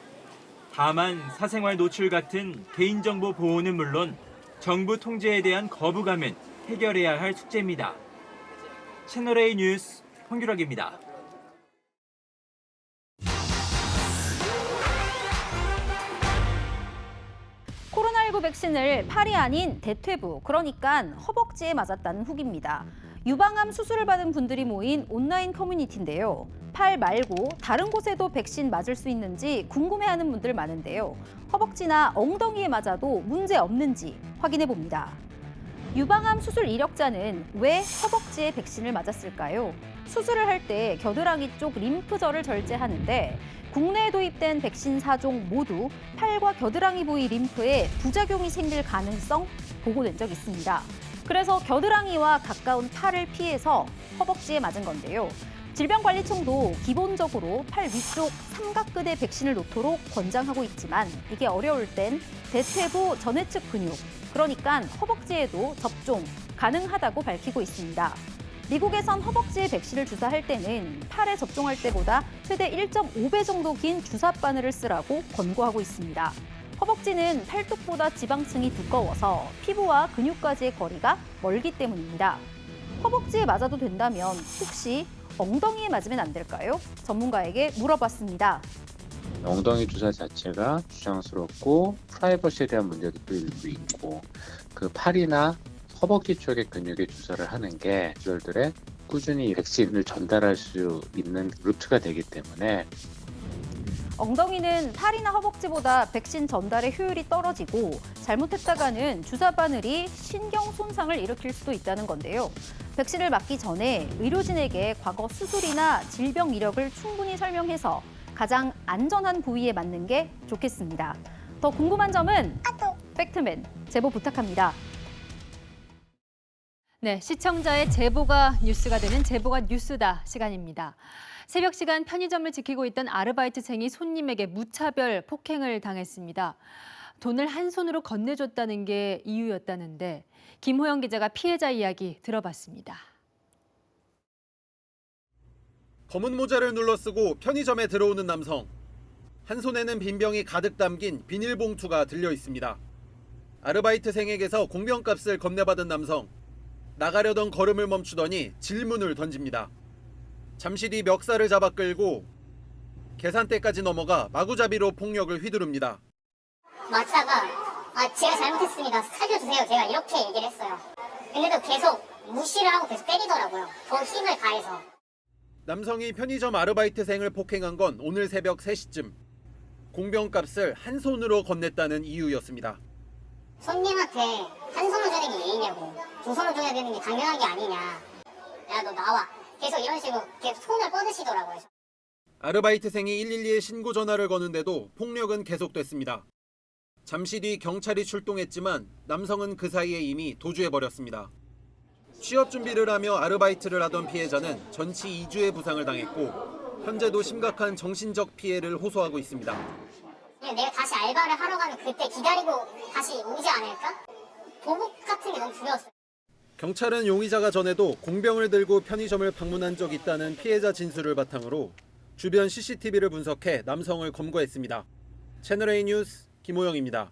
다만 사생활 노출 같은 개인정보 보호는 물론 정부 통제에 대한 거부감은 해결해야 할 숙제입니다. 채널A 뉴스 황규락입니다.
코로나19 백신을 팔이 아닌 대퇴부, 그러니까 허벅지에 맞았다는 후기입니다. 유방암 수술을 받은 분들이 모인 온라인 커뮤니티인데요. 팔 말고 다른 곳에도 백신 맞을 수 있는지 궁금해하는 분들 많은데요. 허벅지나 엉덩이에 맞아도 문제 없는지 확인해 봅니다. 유방암 수술 이력자는 왜 허벅지에 백신을 맞았을까요? 수술을 할 때 겨드랑이 쪽 림프절을 절제하는데 국내에 도입된 백신 4종 모두 팔과 겨드랑이 부위 림프에 부작용이 생길 가능성 보고된 적 있습니다. 그래서 겨드랑이와 가까운 팔을 피해서 허벅지에 맞은 건데요. 질병관리청도 기본적으로 팔 위쪽 삼각근에 백신을 놓도록 권장하고 있지만 이게 어려울 땐 대퇴부 전해측 근육, 그러니까 허벅지에도 접종 가능하다고 밝히고 있습니다. 미국에선 허벅지에 백신을 주사할 때는 팔에 접종할 때보다 최대 1.5배 정도 긴 주사 바늘을 쓰라고 권고하고 있습니다. 허벅지는 팔뚝보다 지방층이 두꺼워서 피부와 근육까지의 거리가 멀기 때문입니다. 허벅지에 맞아도 된다면 혹시 엉덩이에 맞으면 안 될까요? 전문가에게 물어봤습니다.
엉덩이 주사 자체가 주장스럽고 프라이버시에 대한 문제도 또 일부 있고 그 팔이나 허벅지 쪽의 근육에 주사를 하는 게 기혈들에 꾸준히 백신을 전달할 수 있는 루트가 되기 때문에
엉덩이는 팔이나 허벅지보다 백신 전달의 효율이 떨어지고 잘못했다가는 주사 바늘이 신경 손상을 일으킬 수도 있다는 건데요. 백신을 맞기 전에 의료진에게 과거 수술이나 질병 이력을 충분히 설명해서 가장 안전한 부위에 맞는 게 좋겠습니다. 더 궁금한 점은 팩트맨 제보 부탁합니다.
네, 시청자의 제보가 뉴스가 되는 제보가 뉴스다 시간입니다. 새벽 시간 편의점을 지키고 있던 아르바이트생이 손님에게 무차별 폭행을 당했습니다. 돈을 한 손으로 건네줬다는 게 이유였다는데 김호영 기자가 피해자 이야기 들어봤습니다.
검은 모자를 눌러쓰고 편의점에 들어오는 남성. 한 손에는 빈병이 가득 담긴 비닐봉투가 들려 있습니다. 아르바이트생에게서 공병값을 건네받은 남성. 나가려던 걸음을 멈추더니 질문을 던집니다. 잠시 뒤 멱살을 잡아 끌고 계산대까지 넘어가 마구잡이로 폭력을 휘두릅니다.
맞다가 제가 잘못했습니다. 살려주세요. 제가 이렇게 얘기를 했어요. 근데도 계속 무시를 하고 계속 때리더라고요. 더 힘을 가해서.
남성이 편의점 아르바이트생을 폭행한 건 오늘 새벽 3시쯤. 공병값을 한 손으로 건넸다는 이유였습니다.
손님한테 한 손을 주는 게 예의냐고, 두 손을 줘야 되는 게 당연한 게 아니냐. 야, 너 나와. 계속 이런 식으로 계속 손을 뻗으시더라고요.
아르바이트생이 112에 신고 전화를 거는데도 폭력은 계속됐습니다. 잠시 뒤 경찰이 출동했지만 남성은 그 사이에 이미 도주해버렸습니다. 취업 준비를 하며 아르바이트를 하던 피해자는 전치 2주의 부상을 당했고 현재도 심각한 정신적 피해를 호소하고 있습니다.
내가 다시 알바를 하러 가면 그때 기다리고 다시 오지 않을까? 보복 같은 게 너무 두려웠어요.
경찰은 용의자가 전에도 공병을 들고 편의점을 방문한 적이 있다는 피해자 진술을 바탕으로 주변 CCTV를 분석해 남성을 검거했습니다. 채널A 뉴스 김호영입니다.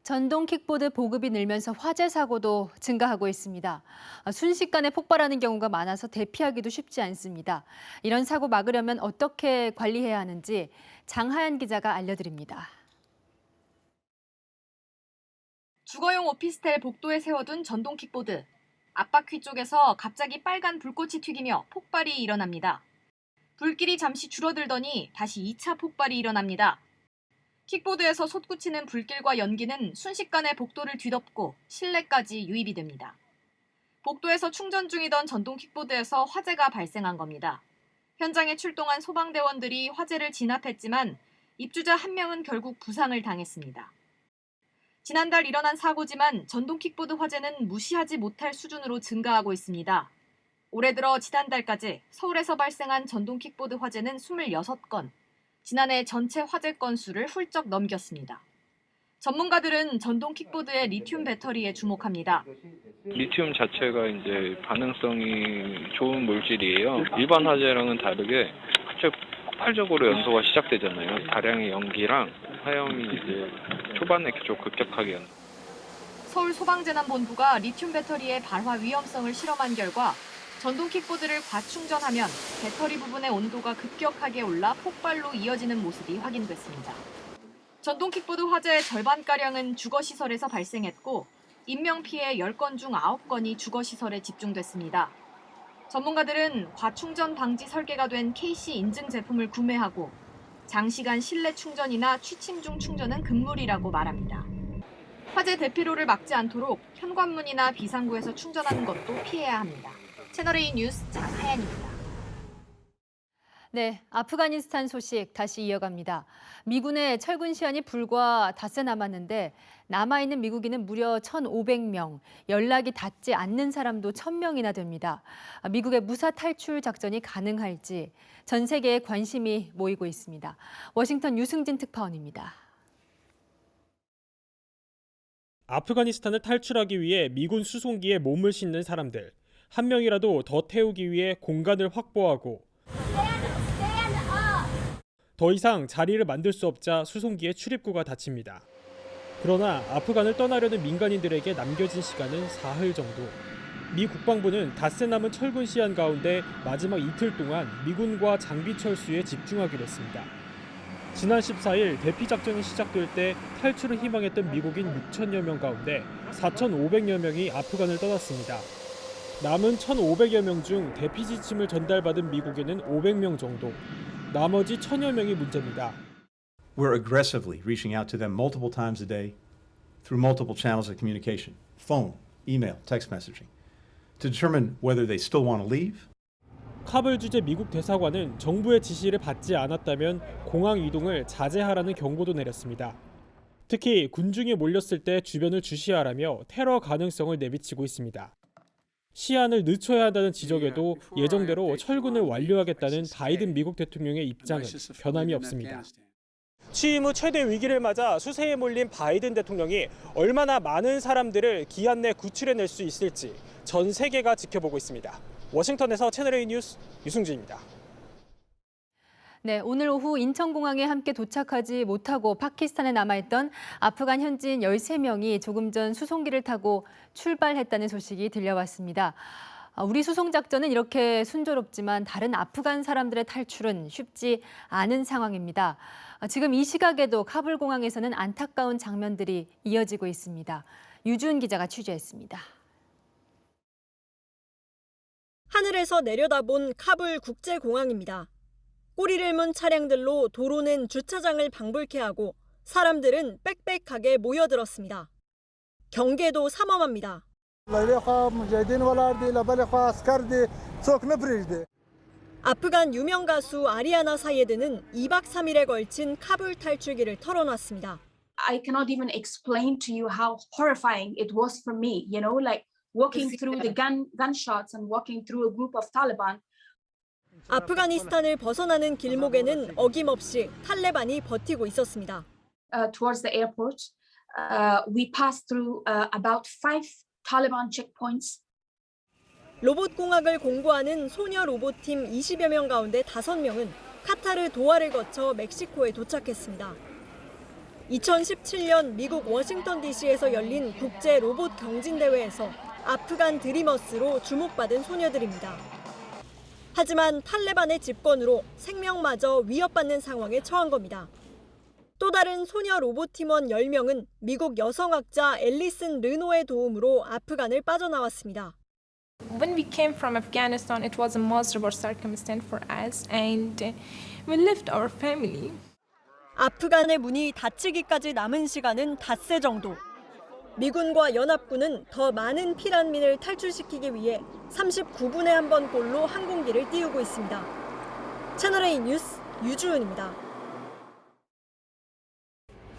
전동 킥보드 보급이 늘면서 화재 사고도 증가하고 있습니다. 순식간에 폭발하는 경우가 많아서 대피하기도 쉽지 않습니다. 이런 사고 막으려면 어떻게 관리해야 하는지 장하연 기자가 알려드립니다. 주거용 오피스텔 복도에 세워둔 전동 킥보드. 앞바퀴 쪽에서 갑자기 빨간 불꽃이 튀기며 폭발이 일어납니다. 불길이 잠시 줄어들더니 다시 2차 폭발이 일어납니다. 킥보드에서 솟구치는 불길과 연기는 순식간에 복도를 뒤덮고 실내까지 유입이 됩니다. 복도에서 충전 중이던 전동 킥보드에서 화재가 발생한 겁니다. 현장에 출동한 소방대원들이 화재를 진압했지만 입주자 한 명은 결국 부상을 당했습니다. 지난달 일어난 사고지만 전동 킥보드 화재는 무시하지 못할 수준으로 증가하고 있습니다. 올해 들어 지난달까지 서울에서 발생한 전동 킥보드 화재는 26건, 지난해 전체 화재 건수를 훌쩍 넘겼습니다. 전문가들은 전동 킥보드의 리튬 배터리에 주목합니다.
리튬 자체가 이제 반응성이 좋은 물질이에요. 일반 화재랑은 다르게 갑자기 폭발적으로 연소가 시작되잖아요. 다량의 연기랑 화염이 이제 초반에 좀 급격하게 연소.
서울소방재난본부가 리튬 배터리의 발화 위험성을 실험한 결과 전동 킥보드를 과충전하면 배터리 부분의 온도가 급격하게 올라 폭발로 이어지는 모습이 확인됐습니다. 전동 킥보드 화재의 절반가량은 주거시설에서 발생했고 인명피해 10건 중 9건이 주거시설에 집중됐습니다. 전문가들은 과충전 방지 설계가 된 KC 인증 제품을 구매하고 장시간 실내 충전이나 취침 중 충전은 금물이라고 말합니다. 화재 대피로를 막지 않도록 현관문이나 비상구에서 충전하는 것도 피해야 합니다. 채널A 뉴스 장하연입니다. 네, 아프가니스탄 소식 다시 이어갑니다. 미군의 철군 시한이 불과 닷새 남았는데 남아있는 미국인은 무려 1,500명, 연락이 닿지 않는 사람도 1,000명이나 됩니다. 미국의 무사 탈출 작전이 가능할지 전 세계에 관심이 모이고 있습니다. 워싱턴 유승진 특파원입니다.
아프가니스탄을 탈출하기 위해 미군 수송기에 몸을 싣는 사람들. 한 명이라도 더 태우기 위해 공간을 확보하고 더 이상 자리를 만들 수 없자 수송기의 출입구가 닫힙니다. 그러나 아프간을 떠나려는 민간인들에게 남겨진 시간은 사흘 정도. 미 국방부는 닷새 남은 철군 시한 가운데 마지막 이틀 동안 미군과 장비 철수에 집중하기로 했습니다. 지난 14일 대피 작전이 시작될 때 탈출을 희망했던 미국인 6천여 명 가운데 4,500여 명이 아프간을 떠났습니다. 남은 1,500여 명 중 대피 지침을 전달받은 미국인은 500명 정도. 나머지 1,000여 명이 문제입니다.
We're aggressively reaching out to them multiple times a day through multiple channels of communication, phone, email, text messaging, to determine whether they still want to leave.
카불 주재 미국 대사관은 정부의 지시를 받지 않았다면 공항 이동을 자제하라는 경고도 내렸습니다. 특히 군중이 몰렸을 때 주변을 주시하라며 테러 가능성을 내비치고 있습니다. 시한을 늦춰야 한다는 지적에도 예정대로 철군을 완료하겠다는 바이든 미국 대통령의 입장은 변함이 없습니다. 취임 후 최대 위기를 맞아 수세에 몰린 바이든 대통령이 얼마나 많은 사람들을 기한 내 구출해낼 수 있을지 전 세계가 지켜보고 있습니다. 워싱턴에서 채널A 뉴스 유승진입니다.
네, 오늘 오후 인천공항에 함께 도착하지 못하고 파키스탄에 남아있던 아프간 현지인 13명이 조금 전 수송기를 타고 출발했다는 소식이 들려왔습니다. 우리 수송작전은 이렇게 순조롭지만 다른 아프간 사람들의 탈출은 쉽지 않은 상황입니다. 지금 이 시각에도 카불 공항에서는 안타까운 장면들이 이어지고 있습니다. 유주은 기자가 취재했습니다.
하늘에서 내려다본 카불 국제공항입니다. 꼬리를 문 차량들로 도로는 주차장을 방불케 하고 사람들은 빽빽하게 모여들었습니다. 경계도 삼엄합니다. 아프간 유명 가수 아리아나 사예드는 2박 3일에 걸친 카불 탈출기를 털어놨습니다.
I cannot even explain to you how horrifying it was for me, you know, like walking through the gunshots and walking through a group of Taliban.
아프가니스탄을 벗어나는 길목에는 어김없이 탈레반이 버티고 있었습니다.
Towards the airport, we passed through about 5 Taliban checkpoints.
로봇공학을 공부하는 소녀 로봇팀 20여 명 가운데 5명은 카타르 도하를 거쳐 멕시코에 도착했습니다. 2017년 미국 워싱턴 DC에서 열린 국제 로봇 경진대회에서 아프간 드리머스로 주목받은 소녀들입니다. 하지만 탈레반의 집권으로 생명마저 위협받는 상황에 처한 겁니다. 또 다른 소녀 로봇팀원 10명은 미국 여성학자 앨리슨 르노의 도움으로 아프간을 빠져나왔습니다.
When we came from Afghanistan, it was a miserable circumstance for us, and we left our family.
아프간의 문이 닫히기까지 남은 시간은 닷새 정도. 미군과 연합군은 더 많은 피난민을 탈출시키기 위해 39분에 한 번 꼴로 항공기를 띄우고 있습니다. 채널A 뉴스 유주은입니다.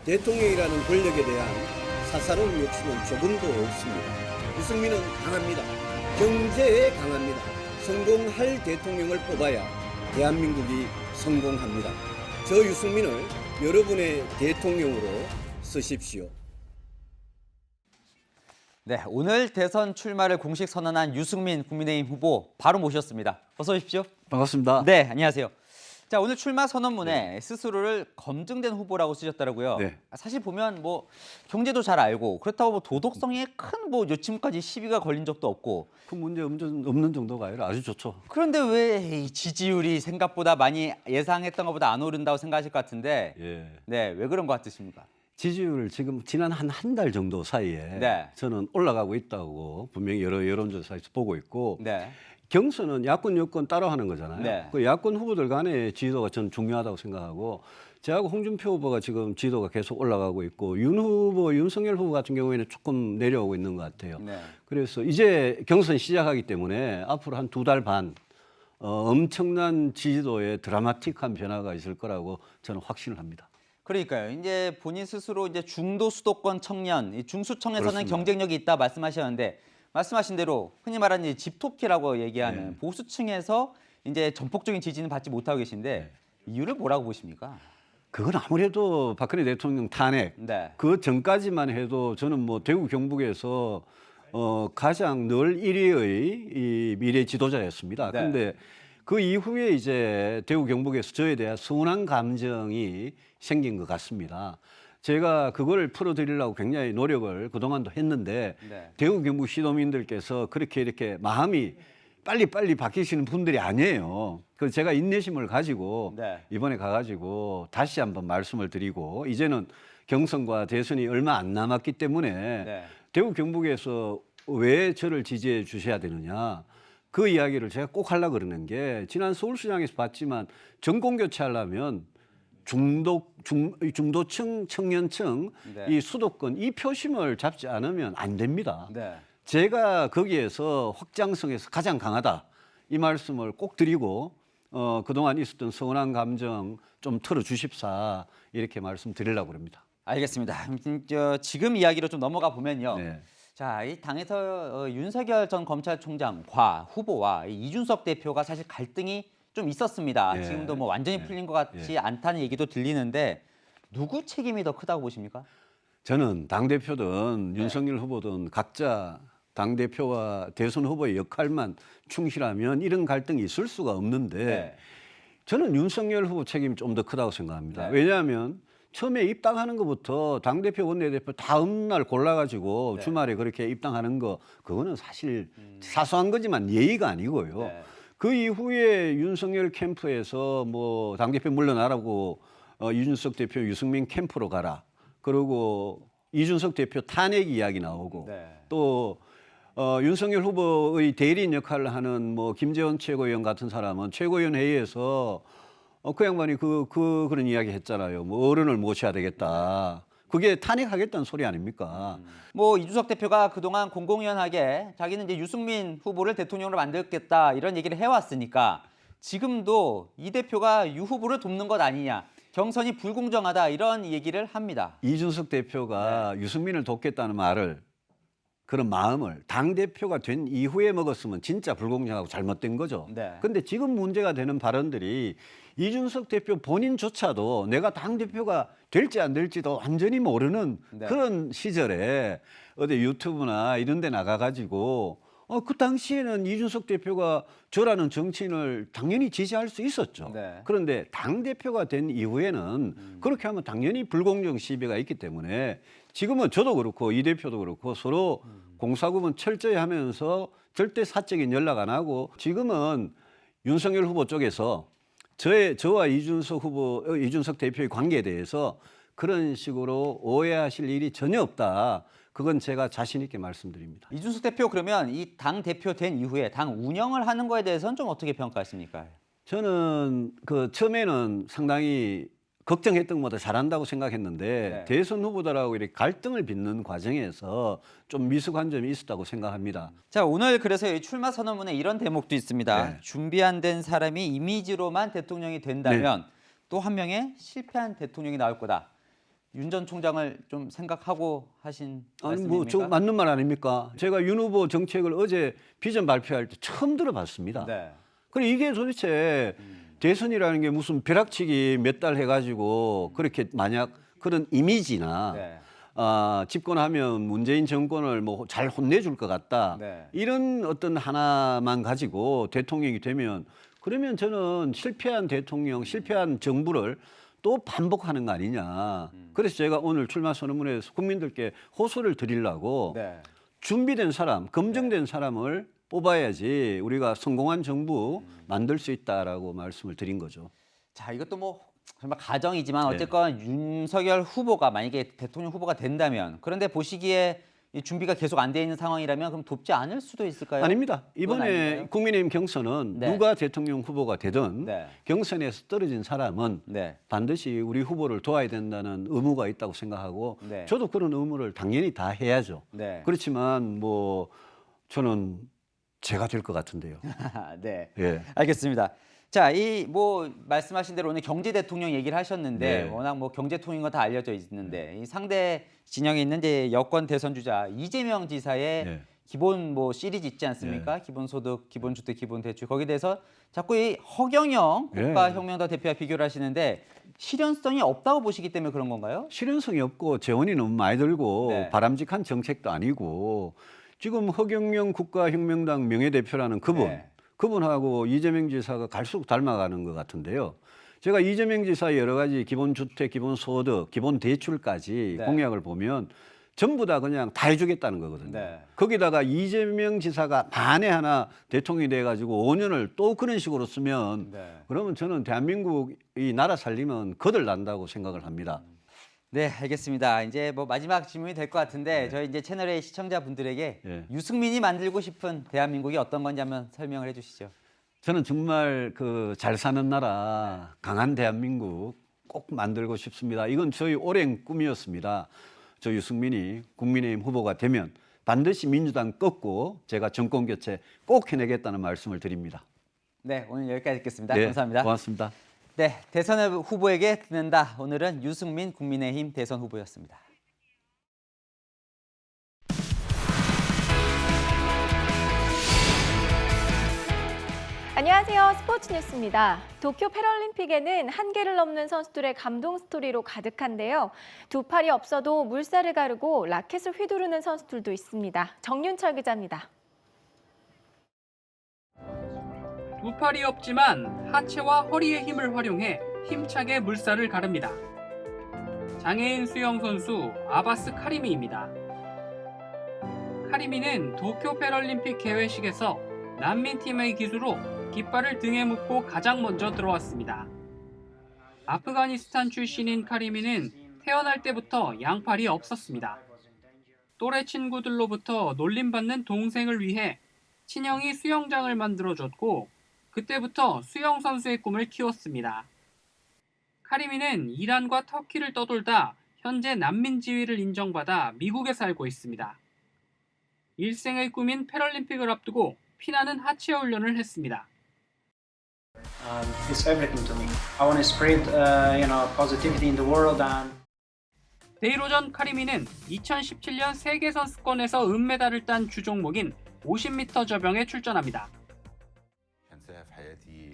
대통령이라는 권력에 대한 사사로운 욕심은 조금도 없습니다. 유승민은 강합니다. 경제에 강합니다. 성공할 대통령을 뽑아야 대한민국이 성공합니다. 저 유승민을 여러분의 대통령으로 쓰십시오.
네, 오늘 대선 출마를 공식 선언한 유승민 국민의힘 후보 바로 모셨습니다. 어서 오십시오.
반갑습니다.
네, 안녕하세요. 자, 오늘 출마 선언문에 스스로를 검증된 후보라고 쓰셨더라고요.
네.
사실 보면 뭐 경제도 잘 알고 그렇다고 뭐 도덕성에 큰 뭐 요즘까지 시비가 걸린 적도 없고
큰 문제 없는 정도가 아니라 아주 좋죠.
그런데 왜 이 지지율이 생각보다 많이 예상했던 것보다 안 오른다고 생각하실 것 같은데
예.
네, 왜 그런 것 같으십니까?
지지율 지금 지난 한 달 정도 사이에
네.
저는 올라가고 있다고 분명히 여러 여론조사에서 보고 있고
네.
경선은 야권 여권 따로 하는 거잖아요.
네.
그 야권 후보들 간의 지지도가 저는 중요하다고 생각하고 저하고 홍준표 후보가 지금 지지도가 계속 올라가고 있고 윤석열 후보 같은 경우에는 조금 내려오고 있는 것 같아요.
네.
그래서 이제 경선 시작하기 때문에 앞으로 한 2달 반 엄청난 지지도에 드라마틱한 변화가 있을 거라고 저는 확신을 합니다.
그러니까요. 이제 본인 스스로 이제 중도 수도권 청년, 이 중수청에서는
그렇습니다.
경쟁력이 있다 말씀하셨는데 말씀하신 대로 흔히 말하는 집토끼라고 얘기하는
네.
보수층에서 이제 전폭적인 지지는 받지 못하고 계신데 이유를 뭐라고 보십니까?
그건 아무래도 박근혜 대통령 탄핵
네.
그 전까지만 해도 저는 뭐 대구 경북에서 가장 늘 1위의 이 미래 지도자였습니다.
네.
그런데 그 이후에 이제 대구 경북에서 저에 대한 서운한 감정이 생긴 것 같습니다. 제가 그걸 풀어드리려고 굉장히 노력을 그동안도 했는데
네.
대구 경북 시도민들께서 그렇게 이렇게 마음이 빨리 바뀌시는 분들이 아니에요. 그래서 제가 인내심을 가지고
네.
이번에 가가지고 다시 한번 말씀을 드리고 이제는 경선과 대선이 얼마 안 남았기 때문에
네.
대구 경북에서 왜 저를 지지해 주셔야 되느냐. 그 이야기를 제가 꼭 하려고 그러는 게 지난 서울시장에서 봤지만 정권 교체하려면 중도층, 청년층,
네.
이 수도권 이 표심을 잡지 않으면 안 됩니다.
네.
제가 거기에서 확장성에서 가장 강하다 이 말씀을 꼭 드리고 그동안 있었던 서운한 감정 좀 털어주십사 이렇게 말씀드리려고 합니다.
알겠습니다. 지금 이야기로 좀 넘어가 보면요.
네.
자, 이 당에서 윤석열 전 검찰총장과 후보와 이준석 대표가 사실 갈등이 좀 있었습니다.
네.
지금도 뭐 완전히 풀린 것 같지 않다는 얘기도 들리는데 누구 책임이 더 크다고 보십니까?
저는 당대표든 윤석열 후보든 각자 당대표와 대선 후보의 역할만 충실하면 이런 갈등이 있을 수가 없는데 저는 윤석열 후보 책임이 좀 더 크다고 생각합니다. 왜냐하면 처음에 입당하는 것부터 당대표, 원내대표 다음 날 골라가지고 주말에 그렇게 입당하는 거 그거는 사실 사소한 거지만 예의가 아니고요. 그 이후에 윤석열 캠프에서 뭐 당대표 물러나라고 이준석 대표 유승민 캠프로 가라. 그리고 이준석 대표 탄핵 이야기 나오고 또 윤석열 후보의 대리인 역할을 하는 뭐 김재원 최고위원 같은 사람은 최고위원 회의에서 그 양반이 그런 이야기 했잖아요. 뭐 어른을 모셔야 되겠다. 그게 탄핵하겠다는 소리 아닙니까?
뭐 이준석 대표가 그동안 공공연하게 자기는 이제 유승민 후보를 대통령으로 만들겠다 이런 얘기를 해왔으니까 지금도 이 대표가 유 후보를 돕는 것 아니냐. 경선이 불공정하다 이런 얘기를 합니다.
이준석 대표가 유승민을 돕겠다는 말을 그런 마음을 당대표가 된 이후에 먹었으면 진짜 불공정하고 잘못된 거죠. 근데 지금 문제가 되는 발언들이 이준석 대표 본인조차도 내가 당대표가 될지 안 될지도 완전히 모르는 그런 시절에 어디 유튜브나 이런 데 나가가지고 그 당시에는 이준석 대표가 저라는 정치인을 당연히 지지할 수 있었죠. 그런데 당대표가 된 이후에는 그렇게 하면 당연히 불공정 시비가 있기 때문에 지금은 저도 그렇고 이 대표도 그렇고 서로 공사구분 철저히 하면서 절대 사적인 연락 안 하고 지금은 윤석열 후보 쪽에서 저와 이준석 대표의 관계에 대해서 그런 식으로 오해하실 일이 전혀 없다. 그건 제가 자신 있게 말씀드립니다.
이준석 대표 그러면 이 당 대표 된 이후에 당 운영을 하는 거에 대해서는 좀 어떻게 평가하십니까?
저는 처음에는 상당히 걱정했던 것보다 잘한다고 생각했는데 대선 후보들하고 이렇게 갈등을 빚는 과정에서 좀 미숙한 점이 있었다고 생각합니다.
자, 오늘 그래서 이 출마 선언문에 이런 대목도 있습니다. 준비 안 된 사람이 이미지로만 대통령이 된다면 또 한 명의 실패한 대통령이 나올 거다. 윤 전 총장을 좀 생각하고 하신 말씀입니까?
저 맞는 말 아닙니까? 제가 윤 후보 정책을 어제 비전 발표할 때 처음 들어봤습니다. 그리고 이게 도대체 대선이라는 게 무슨 벼락치기 몇 달 해가지고 그렇게 만약 그런 이미지나 집권하면 문재인 정권을 뭐 잘 혼내줄 것 같다. 이런 어떤 하나만 가지고 대통령이 되면 그러면 저는 실패한 대통령, 실패한 정부를 또 반복하는 거 아니냐. 그래서 제가 오늘 출마 선언문에서 국민들께 호소를 드리려고 준비된 사람, 검증된 사람을 뽑아야지 우리가 성공한 정부 만들 수 있다라고 말씀을 드린 거죠.
자, 이것도 뭐 정말 가정이지만 어쨌건 윤석열 후보가 만약에 대통령 후보가 된다면 그런데 보시기에 이 준비가 계속 안 돼 있는 상황이라면 그럼 돕지 않을 수도 있을까요?
아닙니다. 이번에 국민의힘 경선은 누가 대통령 후보가 되든 경선에서 떨어진 사람은 반드시 우리 후보를 도와야 된다는 의무가 있다고 생각하고 저도 그런 의무를 당연히 다 해야죠. 그렇지만 뭐 저는 제가 될 것 같은데요.
네, 알겠습니다. 자, 이 뭐 말씀하신 대로 오늘 경제 대통령 얘기를 하셨는데 워낙 뭐 경제 통인 건 다 알려져 있는데 이 상대 진영에 있는 이제 여권 대선 주자 이재명 지사의 기본 뭐 시리즈 있지 않습니까? 기본소득, 기본주택, 기본대출 거기에 대해서 자꾸 이 허경영 국가혁명당 대표와 비교를 하시는데 실현성이 없다고 보시기 때문에 그런 건가요?
실현성이 없고 재원이 너무 많이 들고 바람직한 정책도 아니고 지금 허경영 국가혁명당 명예대표라는 그분하고 이재명 지사가 갈수록 닮아가는 것 같은데요. 제가 이재명 지사의 여러 가지 기본주택, 기본소득, 기본대출까지 공약을 보면 전부 다 그냥 다 해주겠다는 거거든요. 거기다가 이재명 지사가 만에 하나 대통령이 돼가지고 5년을 또 그런 식으로 쓰면 그러면 저는 대한민국이 나라 살리면 거들난다고 생각을 합니다.
네, 알겠습니다. 이제 뭐 마지막 질문이 될 것 같은데 저희 이제 채널의 시청자분들에게 유승민이 만들고 싶은 대한민국이 어떤 건지 한번 설명을 해주시죠.
저는 정말 잘 사는 나라, 강한 대한민국 꼭 만들고 싶습니다. 이건 저희 오랜 꿈이었습니다. 저 유승민이 국민의힘 후보가 되면 반드시 민주당 꺾고 제가 정권 교체 꼭 해내겠다는 말씀을 드립니다.
네, 오늘 여기까지 듣겠습니다.
네,
감사합니다.
고맙습니다.
네, 대선 후보에게 듣는다. 오늘은 유승민 국민의힘 대선 후보였습니다.
안녕하세요. 스포츠 뉴스입니다. 도쿄 패럴림픽에는 한계를 넘는 선수들의 감동 스토리로 가득한데요. 두 팔이 없어도 물살을 가르고 라켓을 휘두르는 선수들도 있습니다. 정윤철 기자입니다.
두 팔이 없지만 하체와 허리의 힘을 활용해 힘차게 물살을 가릅니다. 장애인 수영 선수 아바스 카리미입니다. 카리미는 도쿄 패럴림픽 개회식에서 난민팀의 기수로 깃발을 등에 묶고 가장 먼저 들어왔습니다. 아프가니스탄 출신인 카리미는 태어날 때부터 양팔이 없었습니다. 또래 친구들로부터 놀림받는 동생을 위해 친형이 수영장을 만들어줬고 그때부터 수영 선수의 꿈을 키웠습니다. 카리미는 이란과 터키를 떠돌다 현재 난민 지위를 인정받아 미국에 살고 있습니다. 일생의 꿈인 패럴림픽을 앞두고 피나는 하체 훈련을 했습니다.
It's everything to me. I want to spread, positivity in the world. And
내일 오전 카리미는 2017년 세계선수권에서 은메달을 딴 주종목인 50m 저병에 출전합니다.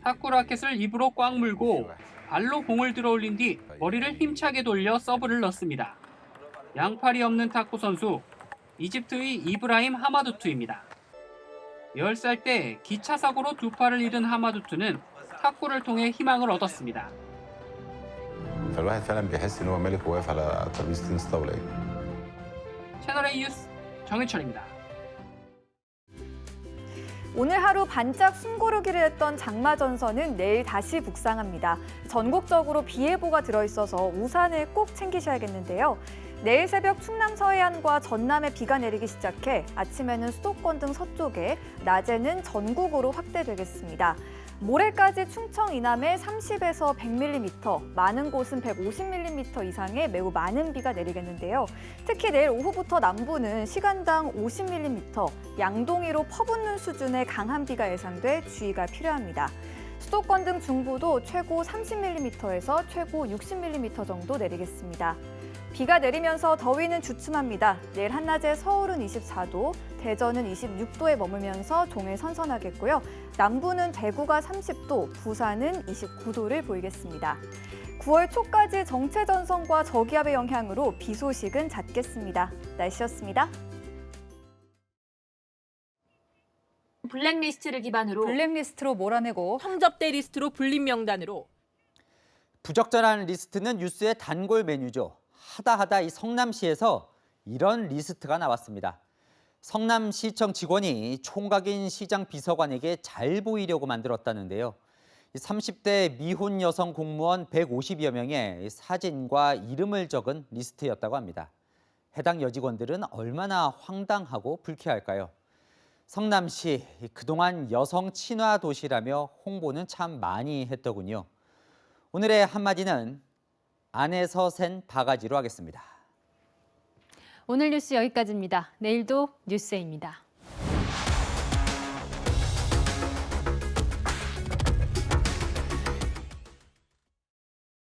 탁구 라켓을 입으로 꽉 물고 발로 공을 들어올린 뒤 머리를 힘차게 돌려 서브를 넣습니다. 양팔이 없는 탁구 선수, 이집트의 이브라임 하마두투입니다. 10살 때 기차 사고로 두 팔을 잃은 하마두투는 탁구를 통해 희망을 얻었습니다.
فالواحد فعلا بيحس ان هو ملك وواقف على ترابيزه تنس طاوله.
채널A 뉴스 정해철입니다.
오늘 하루 반짝 숨고르기를 했던 장마전선은 내일 다시 북상합니다. 전국적으로 비 예보가 들어있어서 우산을 꼭 챙기셔야겠는데요. 내일 새벽 충남 서해안과 전남에 비가 내리기 시작해 아침에는 수도권 등 서쪽에, 낮에는 전국으로 확대되겠습니다. 모레까지 충청 이남에 30에서 100mm, 많은 곳은 150mm 이상의 매우 많은 비가 내리겠는데요. 특히 내일 오후부터 남부는 시간당 50mm, 양동이로 퍼붓는 수준의 강한 비가 예상돼 주의가 필요합니다. 수도권 등 중부도 최고 30mm에서 최고 60mm 정도 내리겠습니다. 비가 내리면서 더위는 주춤합니다. 내일 한낮에 서울은 24도, 대전은 26도에 머물면서 종일 선선하겠고요. 남부는 대구가 30도, 부산은 29도를 보이겠습니다. 9월 초까지 정체전선과 저기압의 영향으로 비 소식은 잦겠습니다. 날씨였습니다.
블랙리스트를 기반으로
블랙리스트로 몰아내고
성접대 리스트로 불린 명단으로
부적절한 리스트는 뉴스의 단골 메뉴죠. 하다 이 성남시에서 이런 리스트가 나왔습니다. 성남시청 직원이 총각인 시장 비서관에게 잘 보이려고 만들었다는데요. 30대 미혼 여성 공무원 150여 명의 사진과 이름을 적은 리스트였다고 합니다. 해당 여직원들은 얼마나 황당하고 불쾌할까요? 성남시, 그동안 여성 친화 도시라며 홍보는 참 많이 했더군요. 오늘의 한마디는 안에서 센 바가지로 하겠습니다.
오늘 뉴스 여기까지입니다. 내일도 뉴스에입니다.